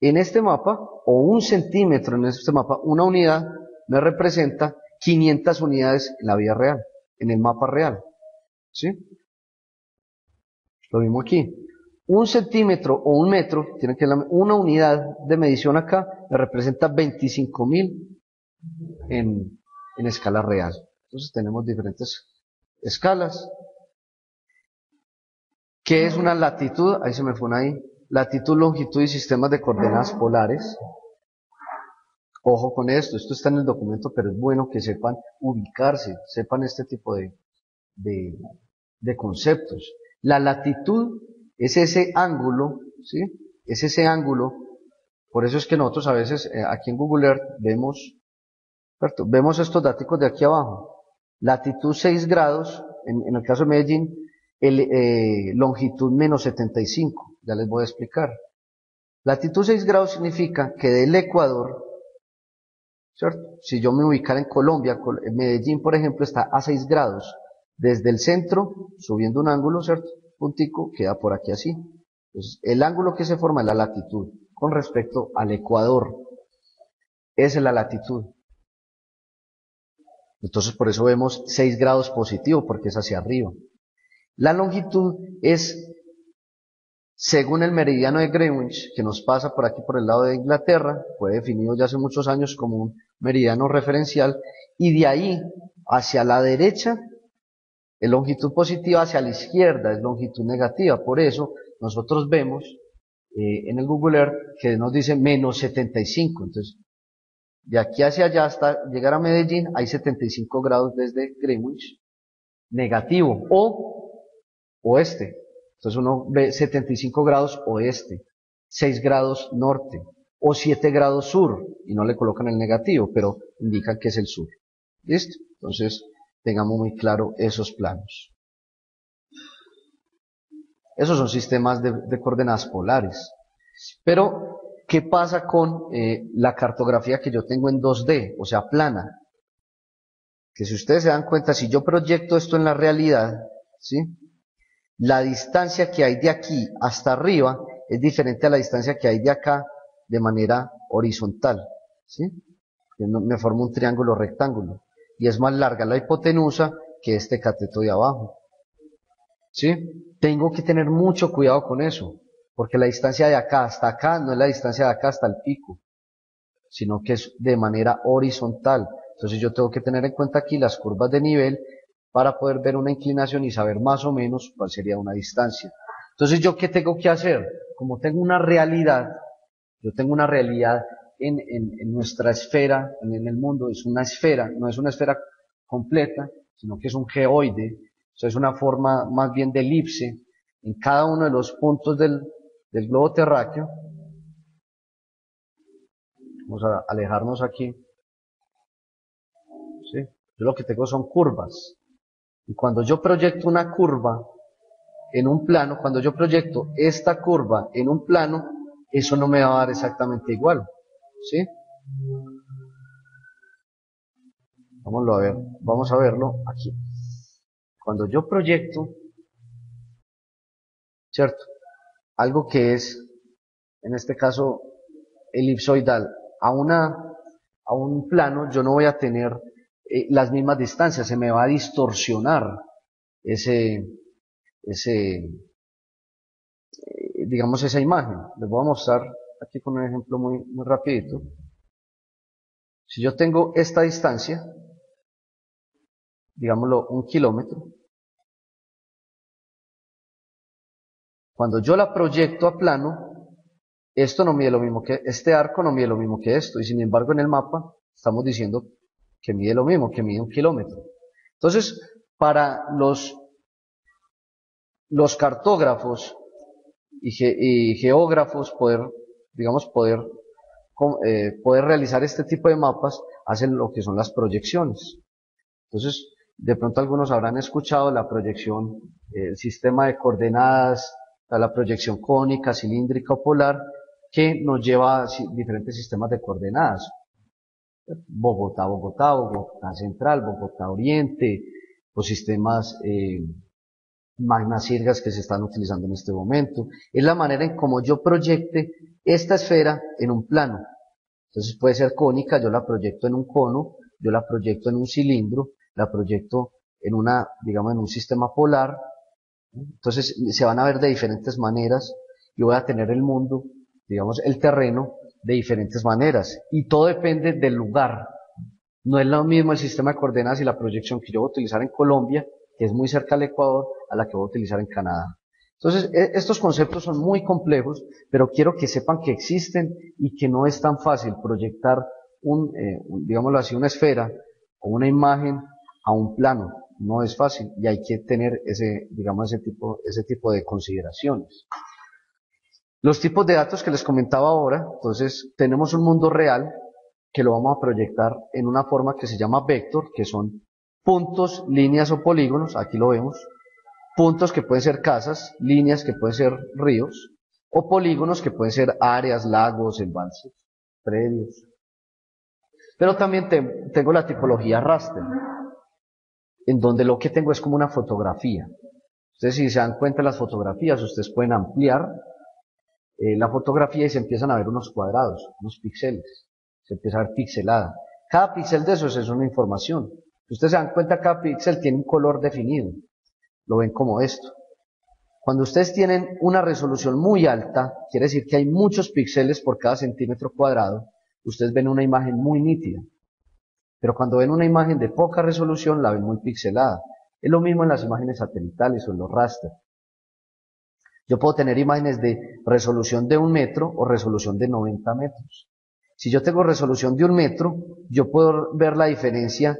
en este mapa, o un centímetro en este mapa, una unidad, me representa 500 unidades en la vida real, en el mapa real. ¿Sí? Lo mismo aquí. Un centímetro o un metro, tiene que una unidad de medición acá, me representa 25.000 en escala real. Entonces tenemos diferentes escalas. ¿Qué es una latitud? Ahí se me fue una ahí. Latitud, longitud y sistemas de coordenadas polares. Ojo con esto está en el documento, pero es bueno que sepan ubicarse, sepan este tipo de conceptos. La latitud es ese ángulo, ¿sí? Es ese ángulo. Por eso es que nosotros a veces aquí en Google Earth vemos estos datos de aquí abajo. Latitud 6 grados, en el caso de Medellín, longitud menos 75, ya les voy a explicar. Latitud 6 grados significa que del Ecuador, ¿cierto?, si yo me ubicara en Colombia, Medellín por ejemplo está a 6 grados, desde el centro, subiendo un ángulo, ¿cierto?, puntico, queda por aquí así, Entonces, el ángulo que se forma es la latitud con respecto al ecuador. Esa es la latitud. Entonces, por eso vemos 6 grados positivo, porque es hacia arriba. La longitud es, según el meridiano de Greenwich, que nos pasa por aquí por el lado de Inglaterra, fue definido ya hace muchos años como un meridiano referencial, y de ahí hacia la derecha es longitud positiva, hacia la izquierda es longitud negativa. Por eso nosotros vemos en el Google Earth que nos dice menos 75. Entonces, de aquí hacia allá hasta llegar a Medellín hay 75 grados desde Greenwich, negativo, o oeste. Entonces uno ve 75 grados oeste, 6 grados norte, o 7 grados sur, y no le colocan el negativo, pero indican que es el sur. ¿Listo? Entonces, tengamos muy claro esos planos. Esos son sistemas de coordenadas polares. Pero, ¿qué pasa con la cartografía que yo tengo en 2D, o sea, plana? Que si ustedes se dan cuenta, si yo proyecto esto en la realidad, ¿sí? La distancia que hay de aquí hasta arriba es diferente a la distancia que hay de acá de manera horizontal, ¿sí? Me forma un triángulo rectángulo. Y es más larga la hipotenusa que este cateto de abajo, ¿sí? Tengo que tener mucho cuidado con eso, porque la distancia de acá hasta acá no es la distancia de acá hasta el pico, sino que es de manera horizontal. Entonces yo tengo que tener en cuenta aquí las curvas de nivel para poder ver una inclinación y saber más o menos cuál sería una distancia. Entonces, ¿yo qué tengo que hacer? Como tengo una realidad, yo tengo una realidad en nuestra esfera, en el mundo, es una esfera, no es una esfera completa, sino que es un geoide, o sea, es una forma más bien de elipse en cada uno de los puntos del globo terráqueo. Vamos a alejarnos aquí. ¿Sí? Yo lo que tengo son curvas. Y cuando yo proyecto una curva en un plano, cuando yo proyecto esta curva en un plano, eso no me va a dar exactamente igual. ¿Sí? Vamos a verlo aquí. Cuando yo proyecto, ¿cierto? Algo que es, en este caso, elipsoidal, a un plano, yo no voy a tener las mismas distancias, se me va a distorsionar digamos, esa imagen. Les voy a mostrar aquí con un ejemplo muy rapidito. Si yo tengo esta distancia, digámoslo 1 kilómetro, cuando yo la proyecto a plano, esto no mide lo mismo que, este arco no mide lo mismo que esto, y sin embargo en el mapa estamos diciendo que mide lo mismo, que mide 1 kilómetro. Entonces, para los cartógrafos y geógrafos poder realizar este tipo de mapas, hacen lo que son las proyecciones. Entonces, de pronto algunos habrán escuchado la proyección, el sistema de coordenadas, la proyección cónica, cilíndrica o polar, que nos lleva a diferentes sistemas de coordenadas. Bogotá, Bogotá Central, Bogotá Oriente, los sistemas magnas-sirgas que se están utilizando en este momento. Es la manera en cómo yo proyecte esta esfera en un plano. Entonces puede ser cónica, yo la proyecto en un cono, yo la proyecto en un cilindro, la proyecto en en un sistema polar. Entonces se van a ver de diferentes maneras y voy a tener el mundo, digamos, el terreno de diferentes maneras. Y todo depende del lugar. No es lo mismo el sistema de coordenadas y la proyección que yo voy a utilizar en Colombia, que es muy cerca al Ecuador, a la que voy a utilizar en Canadá. Entonces, estos conceptos son muy complejos, pero quiero que sepan que existen y que no es tan fácil proyectar digámoslo así, una esfera o una imagen a un plano. No es fácil y hay que tener ese tipo de consideraciones. Los tipos de datos que les comentaba ahora, entonces, tenemos un mundo real que lo vamos a proyectar en una forma que se llama vector, que son puntos, líneas o polígonos, aquí lo vemos, puntos que pueden ser casas, líneas que pueden ser ríos, o polígonos que pueden ser áreas, lagos, embalses, predios. Pero también tengo la tipología raster, en donde lo que tengo es como una fotografía. Ustedes si se dan cuenta de las fotografías, ustedes pueden ampliar la fotografía y se empiezan a ver unos cuadrados, unos píxeles, se empieza a ver pixelada. Cada píxel de esos es una información. Si ustedes se dan cuenta, cada píxel tiene un color definido, lo ven como esto. Cuando ustedes tienen una resolución muy alta, quiere decir que hay muchos píxeles por cada centímetro cuadrado, ustedes ven una imagen muy nítida. Pero cuando ven una imagen de poca resolución, la ven muy pixelada. Es lo mismo en las imágenes satelitales o en los raster. Yo puedo tener imágenes de resolución de 1 metro o resolución de 90 metros. Si yo tengo resolución de 1 metro, yo puedo ver la diferencia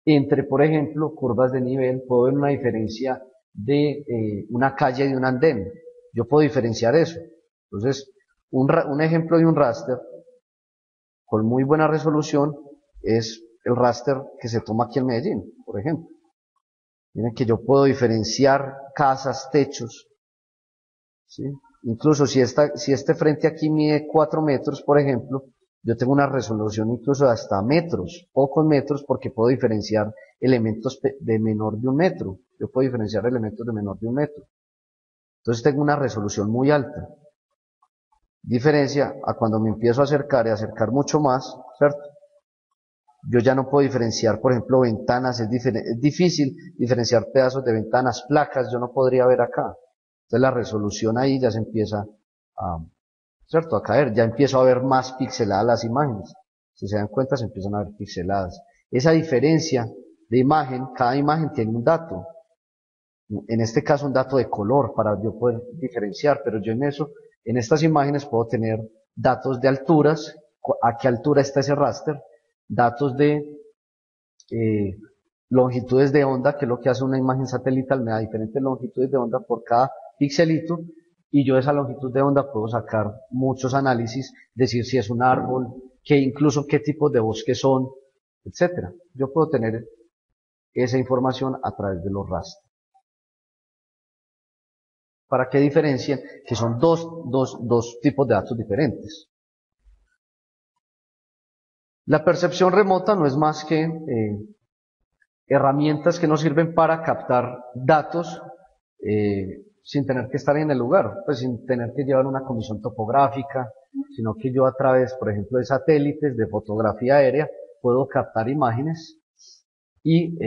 entre, por ejemplo, curvas de nivel, puedo ver una diferencia de una calle y de un andén. Yo puedo diferenciar eso. Entonces, un ejemplo de un raster con muy buena resolución es el raster que se toma aquí en Medellín, por ejemplo. Miren que yo puedo diferenciar casas, techos, ¿sí? Incluso si este frente aquí mide 4 metros, por ejemplo, yo tengo una resolución incluso de hasta metros, pocos metros, porque puedo diferenciar elementos de menor de 1 metro. Yo puedo diferenciar elementos de menor de 1 metro. Entonces tengo una resolución muy alta. Diferencia a cuando me empiezo a acercar y acercar mucho más, ¿cierto? Yo ya no puedo diferenciar, por ejemplo, ventanas, es difícil diferenciar pedazos de ventanas, placas, yo no podría ver acá. Entonces la resolución ahí ya se empieza ¿cierto? A caer, ya empiezo a ver más pixeladas las imágenes. Si se dan cuenta, se empiezan a ver pixeladas. Esa diferencia de imagen, cada imagen tiene un dato. En este caso un dato de color para yo poder diferenciar, pero yo en estas imágenes puedo tener datos de alturas, a qué altura está ese raster, datos de longitudes de onda, que es lo que hace una imagen satelital, me da diferentes longitudes de onda por cada pixelito, y yo de esa longitud de onda puedo sacar muchos análisis, decir si es un árbol, que incluso qué tipos de bosques son, etcétera. Yo puedo tener esa información a través de los rastros. ¿Para qué diferencian? Que son dos tipos de datos diferentes. La percepción remota no es más que herramientas que nos sirven para captar datos sin tener que estar en el lugar, pues sin tener que llevar una comisión topográfica, sino que yo a través, por ejemplo, de satélites, de fotografía aérea, puedo captar imágenes y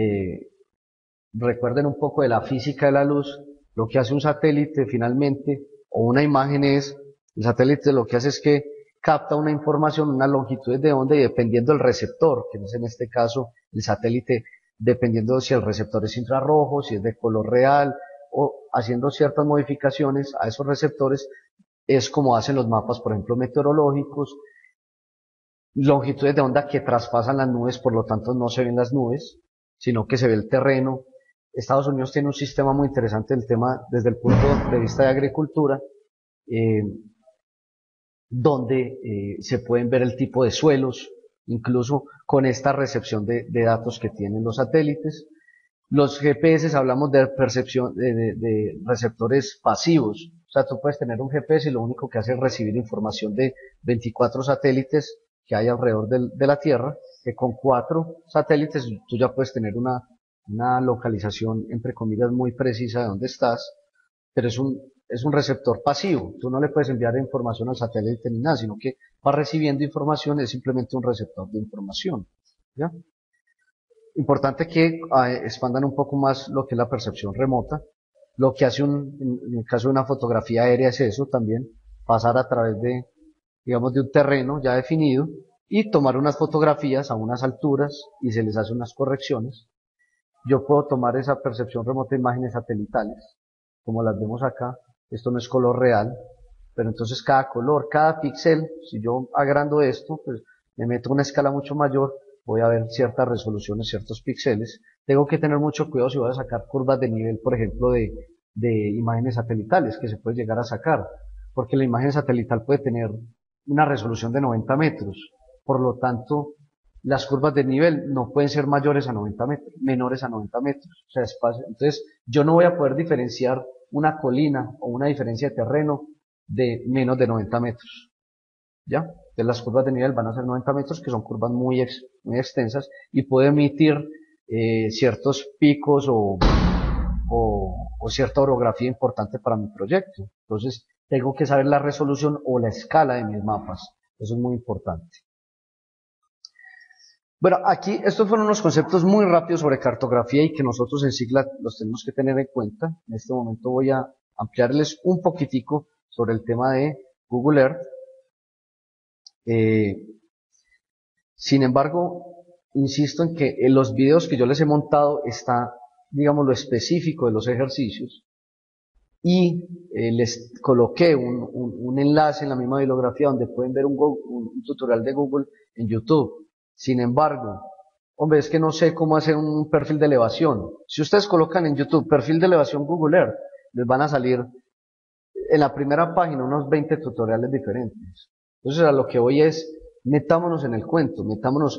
recuerden un poco de la física de la luz. Lo que hace un satélite finalmente, o una imagen es, el satélite lo que hace es que capta una información, una longitud de onda, y dependiendo del receptor, que es en este caso el satélite, dependiendo si el receptor es infrarrojo, si es de color real, o haciendo ciertas modificaciones a esos receptores, es como hacen los mapas, por ejemplo, meteorológicos, longitudes de onda que traspasan las nubes, por lo tanto no se ven las nubes, sino que se ve el terreno. Estados Unidos tiene un sistema muy interesante del tema desde el punto de vista de agricultura, donde se pueden ver el tipo de suelos, incluso con esta recepción de datos que tienen los satélites. Los GPS, hablamos de percepción de receptores pasivos, o sea, tú puedes tener un GPS y lo único que hace es recibir información de 24 satélites que hay alrededor de la Tierra, que con 4 satélites tú ya puedes tener una localización, entre comillas, muy precisa de dónde estás, pero es un receptor pasivo. Tú no le puedes enviar información al satélite ni nada, sino que va recibiendo información, es simplemente un receptor de información, ¿ya? Importante que expandan un poco más lo que es la percepción remota. Lo que hace en el caso de una fotografía aérea es eso también, pasar a través digamos, de un terreno ya definido y tomar unas fotografías a unas alturas y se les hace unas correcciones. Yo puedo tomar esa percepción remota de imágenes satelitales, como las vemos acá. Esto no es color real, pero entonces cada color, cada píxel, si yo agrando esto, pues me meto a una escala mucho mayor, voy a ver ciertas resoluciones, ciertos píxeles. Tengo que tener mucho cuidado si voy a sacar curvas de nivel, por ejemplo, de imágenes satelitales, que se puede llegar a sacar, porque la imagen satelital puede tener una resolución de 90 metros. Por lo tanto, las curvas de nivel no pueden ser mayores a 90 metros, menores a 90 metros. O sea, espacio. Entonces, yo no voy a poder diferenciar una colina o una diferencia de terreno de menos de 90 metros. ¿Ya? Entonces, las curvas de nivel van a ser 90 metros, que son curvas muy extensas, y puedo emitir ciertos picos o cierta orografía importante para mi proyecto. Entonces, tengo que saber la resolución o la escala de mis mapas. Eso es muy importante. Bueno, aquí estos fueron unos conceptos muy rápidos sobre cartografía y que nosotros en Sigla los tenemos que tener en cuenta. En este momento voy a ampliarles un poquitico sobre el tema de Google Earth. Sin embargo, insisto en que en los videos que yo les he montado está, digamos, lo específico de los ejercicios y les coloqué un enlace en la misma bibliografía donde pueden ver un tutorial de Google en YouTube. Sin embargo, hombre, es que no sé cómo hacer un perfil de elevación. Si ustedes colocan en YouTube perfil de elevación Google Earth, les van a salir en la primera página unos 20 tutoriales diferentes. Entonces a lo que voy es, metámonos en el cuento,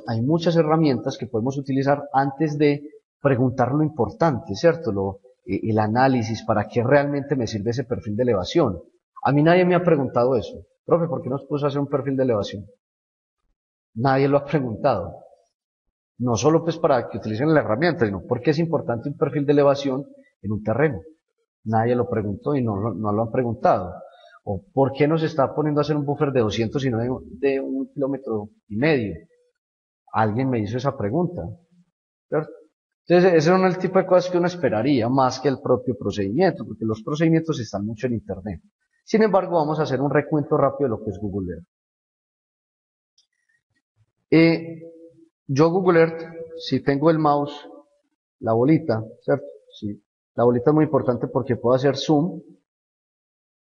hay muchas herramientas que podemos utilizar antes de preguntar lo importante, ¿cierto? El análisis, ¿para qué realmente me sirve ese perfil de elevación? A mí nadie me ha preguntado eso. Profe, ¿por qué nos puso a hacer un perfil de elevación? Nadie lo ha preguntado. No solo pues para que utilicen la herramienta, sino porque es importante un perfil de elevación en un terreno. Nadie lo preguntó y no lo han preguntado. ¿O por qué nos está poniendo a hacer un buffer de 200 y no de 1,5 kilómetros? Alguien me hizo esa pregunta, ¿cierto? Entonces, ese es el tipo de cosas que uno esperaría más que el propio procedimiento, porque los procedimientos están mucho en Internet. Sin embargo, vamos a hacer un recuento rápido de lo que es Google Earth. Yo Google Earth, si tengo el mouse, la bolita, ¿cierto? Sí. La bolita es muy importante porque puedo hacer zoom,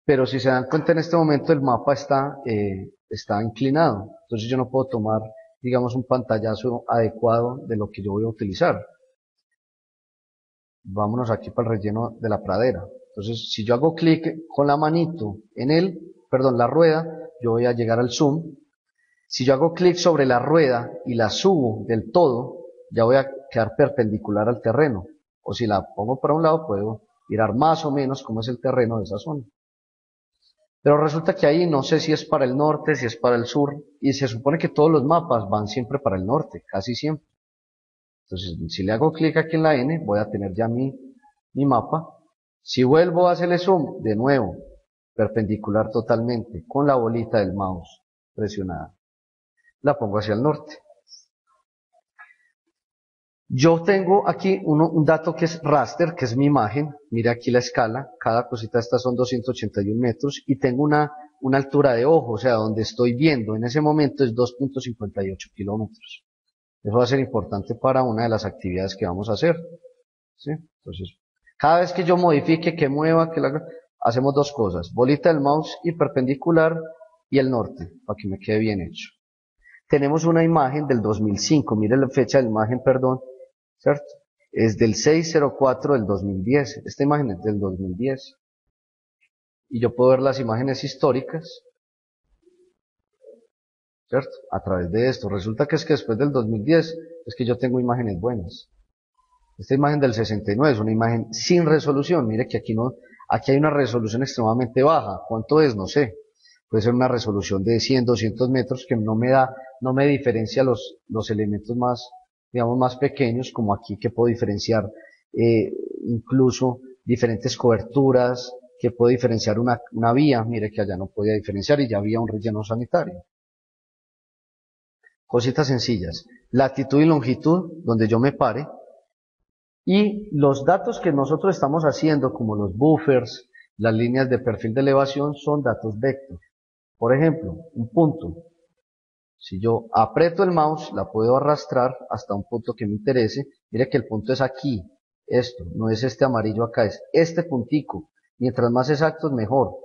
pero si se dan cuenta en este momento el mapa está inclinado, entonces yo no puedo tomar, digamos, un pantallazo adecuado de lo que yo voy a utilizar. Vámonos aquí para el relleno de la pradera. Entonces, si yo hago clic con la manito en la rueda, yo voy a llegar al zoom. Si yo hago clic sobre la rueda y la subo del todo, ya voy a quedar perpendicular al terreno. O si la pongo para un lado, puedo mirar más o menos cómo es el terreno de esa zona. Pero resulta que ahí no sé si es para el norte, si es para el sur, y se supone que todos los mapas van siempre para el norte, casi siempre. Entonces, si le hago clic aquí en la N, voy a tener ya mi mapa. Si vuelvo a hacerle zoom, de nuevo, perpendicular totalmente, con la bolita del mouse presionada. La pongo hacia el norte. Yo tengo aquí un dato que es raster, que es mi imagen. Mire aquí la escala, cada cosita de estas son 281 metros y tengo una altura de ojo, o sea, donde estoy viendo en ese momento es 2.58 kilómetros. Eso va a ser importante para una de las actividades que vamos a hacer, ¿sí? Entonces, cada vez que yo modifique, que mueva, hacemos dos cosas, bolita del mouse y perpendicular y el norte, para que me quede bien hecho. Tenemos una imagen del 2005, mire la fecha de la imagen, perdón, ¿cierto? Es del 6/04 del 2010, esta imagen es del 2010. Y yo puedo ver las imágenes históricas, ¿cierto? A través de esto. Resulta que es que después del 2010 es que yo tengo imágenes buenas. Esta imagen del 69 es una imagen sin resolución. Mire que aquí hay una resolución extremadamente baja. ¿Cuánto es? No sé. Puede ser una resolución de 100, 200 metros que no me diferencia los elementos más, digamos, más pequeños, como aquí que puedo diferenciar incluso diferentes coberturas, que puedo diferenciar una vía. Mire que allá no podía diferenciar y ya había un relleno sanitario. Cositas sencillas. Latitud y longitud, donde yo me pare. Y los datos que nosotros estamos haciendo, como los buffers, las líneas de perfil de elevación, son datos vector. Por ejemplo, un punto. Si yo aprieto el mouse, la puedo arrastrar hasta un punto que me interese. Mire que el punto es aquí. Esto, no es este amarillo acá, es este puntico. Mientras más exacto, mejor.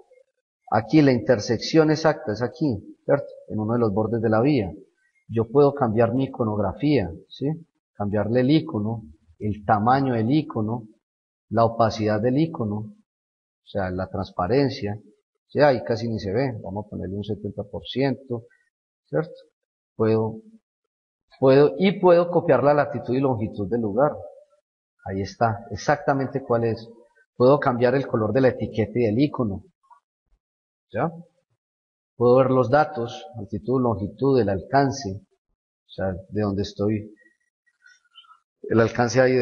Aquí la intersección exacta es aquí, ¿cierto? En uno de los bordes de la vía. Yo puedo cambiar mi iconografía, ¿sí? Cambiarle el icono, el tamaño del icono, la opacidad del icono, o sea, la transparencia. Sí, ahí casi ni se ve, vamos a ponerle un 70%, ¿cierto? Puedo copiar la latitud y longitud del lugar. Ahí está, exactamente cuál es. Puedo cambiar el color de la etiqueta y del icono. ¿Ya? Puedo ver los datos, altitud, longitud, el alcance, o sea, de donde estoy, el alcance ahí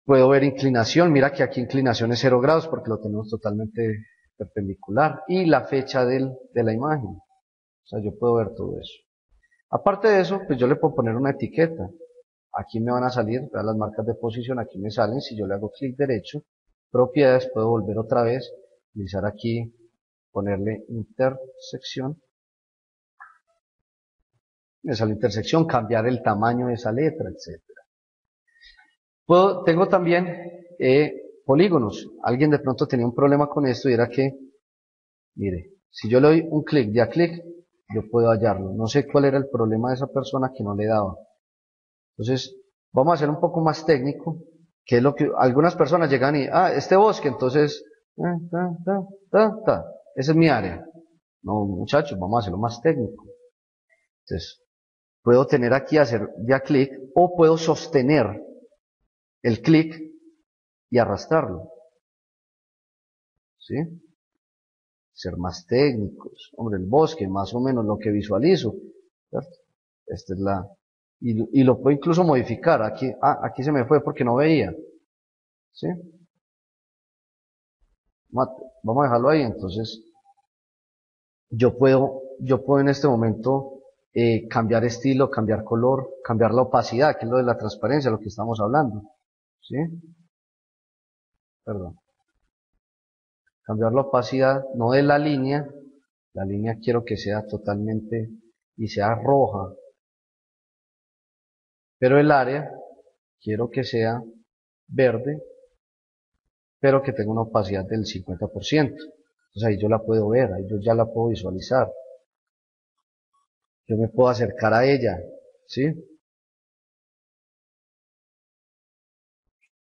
puedo ver inclinación, mira que aquí inclinación es 0 grados porque lo tenemos totalmente perpendicular y la fecha de la imagen. O sea, yo puedo ver todo eso. Aparte de eso, pues yo le puedo poner una etiqueta. Aquí me van a salir, vean las marcas de posición, aquí me salen. Si yo le hago clic derecho, propiedades, puedo volver otra vez, utilizar aquí, ponerle intersección. Me sale intersección, cambiar el tamaño de esa letra, etc. Tengo también polígonos. Alguien de pronto tenía un problema con esto y era que, mire, si yo le doy un clic de a clic, yo puedo hallarlo. No sé cuál era el problema de esa persona que no le daba. Entonces, vamos a hacer un poco más técnico, que es lo que algunas personas llegan y, este bosque, entonces, esa es mi área. No, muchachos, vamos a hacerlo más técnico. Entonces, puedo tener aquí hacer ya clic o puedo sostener el clic y arrastrarlo. ¿Sí? Ser más técnicos. Hombre, el bosque, más o menos lo que visualizo. ¿Cierto? Esta es la... Y lo puedo incluso modificar. Aquí se me fue porque no veía. ¿Sí? Vamos a dejarlo ahí. Entonces, yo puedo en este momento cambiar estilo, cambiar color, cambiar la opacidad, que es lo de la transparencia, lo que estamos hablando. ¿Sí? Perdón. Cambiar la opacidad, no de la línea quiero que sea totalmente y sea roja, pero el área quiero que sea verde, pero que tenga una opacidad del 50%. Entonces ahí yo la puedo ver, ahí yo ya la puedo visualizar. Yo me puedo acercar a ella, ¿sí?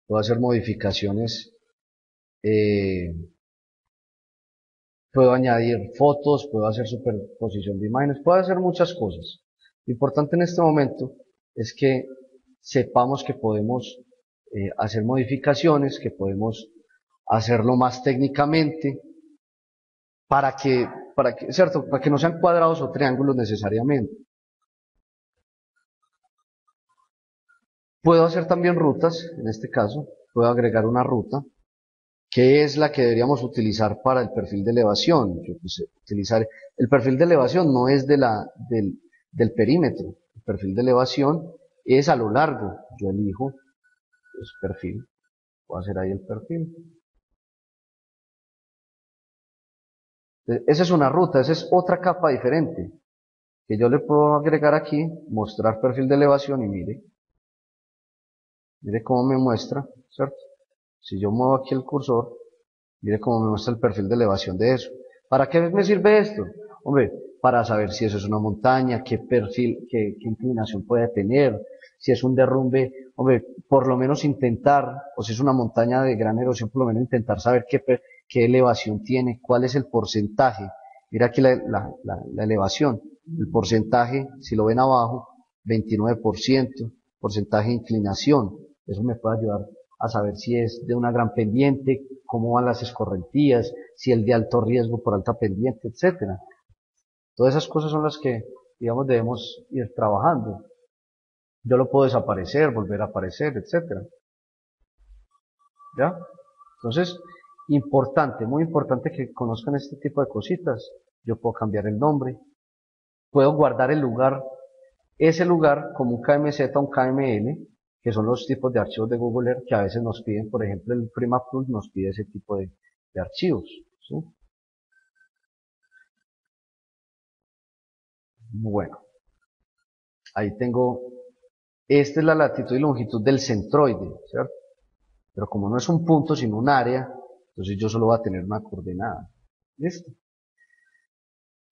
Puedo hacer modificaciones, puedo añadir fotos, puedo hacer superposición de imágenes, puedo hacer muchas cosas. Lo importante en este momento es que sepamos que podemos hacer modificaciones, que podemos hacerlo más técnicamente, ¿cierto? Para que no sean cuadrados o triángulos necesariamente. Puedo hacer también rutas, en este caso, puedo agregar una ruta, que es la que deberíamos utilizar para el perfil de elevación. Yo quise utilizar el perfil de elevación, no es del perímetro. El perfil de elevación es a lo largo. Yo elijo perfil, voy a hacer ahí el perfil. Esa es una ruta, esa es otra capa diferente, que yo le puedo agregar aquí, mostrar perfil de elevación y mire cómo me muestra, ¿cierto? Si yo muevo aquí el cursor, mire cómo me muestra el perfil de elevación de eso. ¿Para qué me sirve esto? Hombre, para saber si eso es una montaña, qué perfil, qué inclinación puede tener, si es un derrumbe, hombre, por lo menos intentar, o si es una montaña de gran erosión, por lo menos intentar saber qué elevación tiene, cuál es el porcentaje. Mira aquí la elevación, el porcentaje, si lo ven abajo, 29%, porcentaje de inclinación. Eso me puede ayudar a saber si es de una gran pendiente, cómo van las escorrentías, si es de alto riesgo por alta pendiente, etcétera. Todas esas cosas son las que, digamos, debemos ir trabajando. Yo lo puedo desaparecer, volver a aparecer, etcétera. ¿Ya? Entonces, importante, muy importante que conozcan este tipo de cositas. Yo puedo cambiar el nombre, puedo guardar el lugar, ese lugar como un KMZ o un KML, que son los tipos de archivos de Google Earth que a veces nos piden, por ejemplo, el PrimaPlus nos pide ese tipo de archivos. ¿Sí? Bueno, ahí tengo, esta es la latitud y longitud del centroide, ¿cierto? Pero como no es un punto, sino un área, entonces yo solo voy a tener una coordenada. ¿Listo?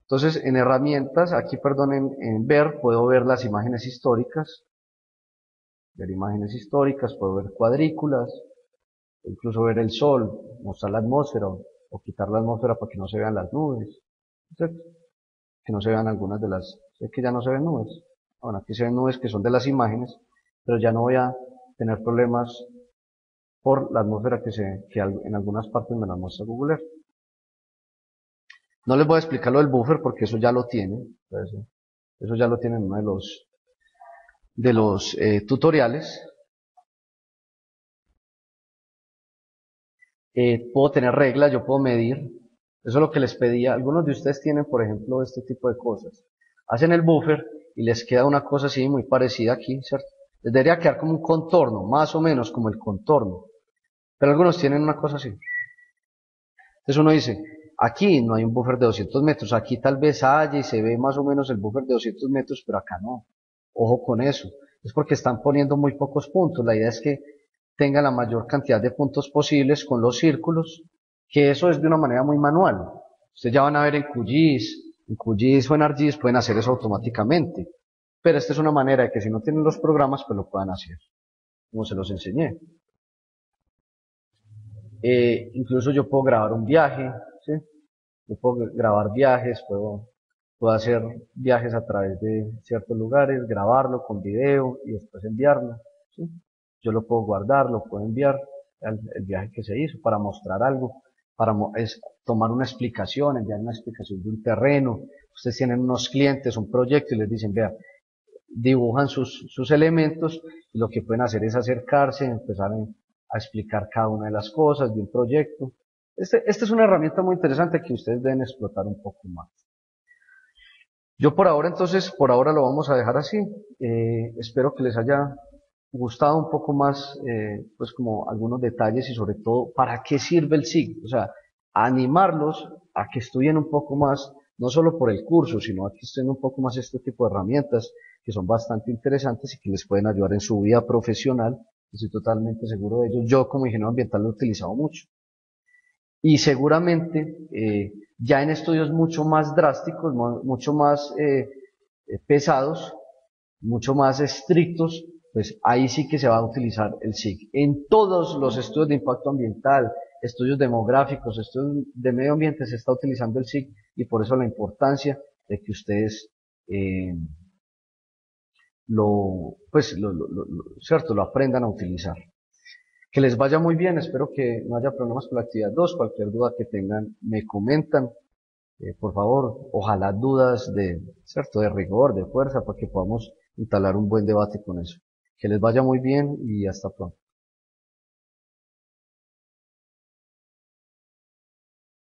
Entonces, en herramientas, aquí, perdón, en ver, puedo ver las imágenes históricas, puedo ver cuadrículas, incluso ver el sol, mostrar la atmósfera o quitar la atmósfera para que no se vean las nubes, ¿cierto? Que no se vean algunas de las, es que ya no se ven nubes. Bueno, aquí se ven nubes que son de las imágenes, pero ya no voy a tener problemas por la atmósfera que en algunas partes me la muestra Google Earth. No les voy a explicar lo del buffer porque eso ya lo tienen. Eso ya lo tienen en uno de los tutoriales. Puedo tener reglas, yo puedo medir. Eso es lo que les pedía. Algunos de ustedes tienen, por ejemplo, este tipo de cosas. Hacen el buffer y les queda una cosa así muy parecida aquí, ¿cierto? Les debería quedar como un contorno, más o menos como el contorno. Pero algunos tienen una cosa así. Entonces uno dice, aquí no hay un buffer de 200 metros, aquí tal vez haya y se ve más o menos el buffer de 200 metros, pero acá no. Ojo con eso. Es porque están poniendo muy pocos puntos. La idea es que tenga la mayor cantidad de puntos posibles con los círculos, que eso es de una manera muy manual. Ustedes ya van a ver en QGIS o en ArcGIS pueden hacer eso automáticamente. Pero esta es una manera de que si no tienen los programas, pues lo puedan hacer, como se los enseñé. Incluso yo puedo grabar un viaje, ¿sí? Yo puedo grabar viajes, puedo hacer viajes a través de ciertos lugares, grabarlo con video y después enviarlo, ¿sí? Yo lo puedo guardar, lo puedo enviar, el viaje que se hizo, para mostrar algo, es tomar una explicación, enviar una explicación de un terreno. Ustedes tienen unos clientes, un proyecto y les dicen, vea, dibujan sus elementos y lo que pueden hacer es acercarse, empezar a explicar cada una de las cosas de un proyecto. Esta es una herramienta muy interesante que ustedes deben explotar un poco más. Yo por ahora entonces, por ahora lo vamos a dejar así. Espero que les haya gustado un poco más, pues como algunos detalles y sobre todo para qué sirve el SIG. O sea, animarlos a que estudien un poco más, no solo por el curso, sino a que estudien un poco más este tipo de herramientas que son bastante interesantes y que les pueden ayudar en su vida profesional. Estoy totalmente seguro de ello. Yo como ingeniero ambiental lo he utilizado mucho. Y seguramente ya en estudios mucho más drásticos, mucho más pesados, mucho más estrictos, pues ahí sí que se va a utilizar el SIG. En todos los estudios de impacto ambiental, estudios demográficos, estudios de medio ambiente se está utilizando el SIG y por eso la importancia de que ustedes cierto, lo aprendan a utilizar. Que les vaya muy bien, espero que no haya problemas con la actividad 2, cualquier duda que tengan me comentan, por favor, ojalá dudas cierto, de rigor, de fuerza, para que podamos entablar un buen debate con eso. Que les vaya muy bien y hasta pronto.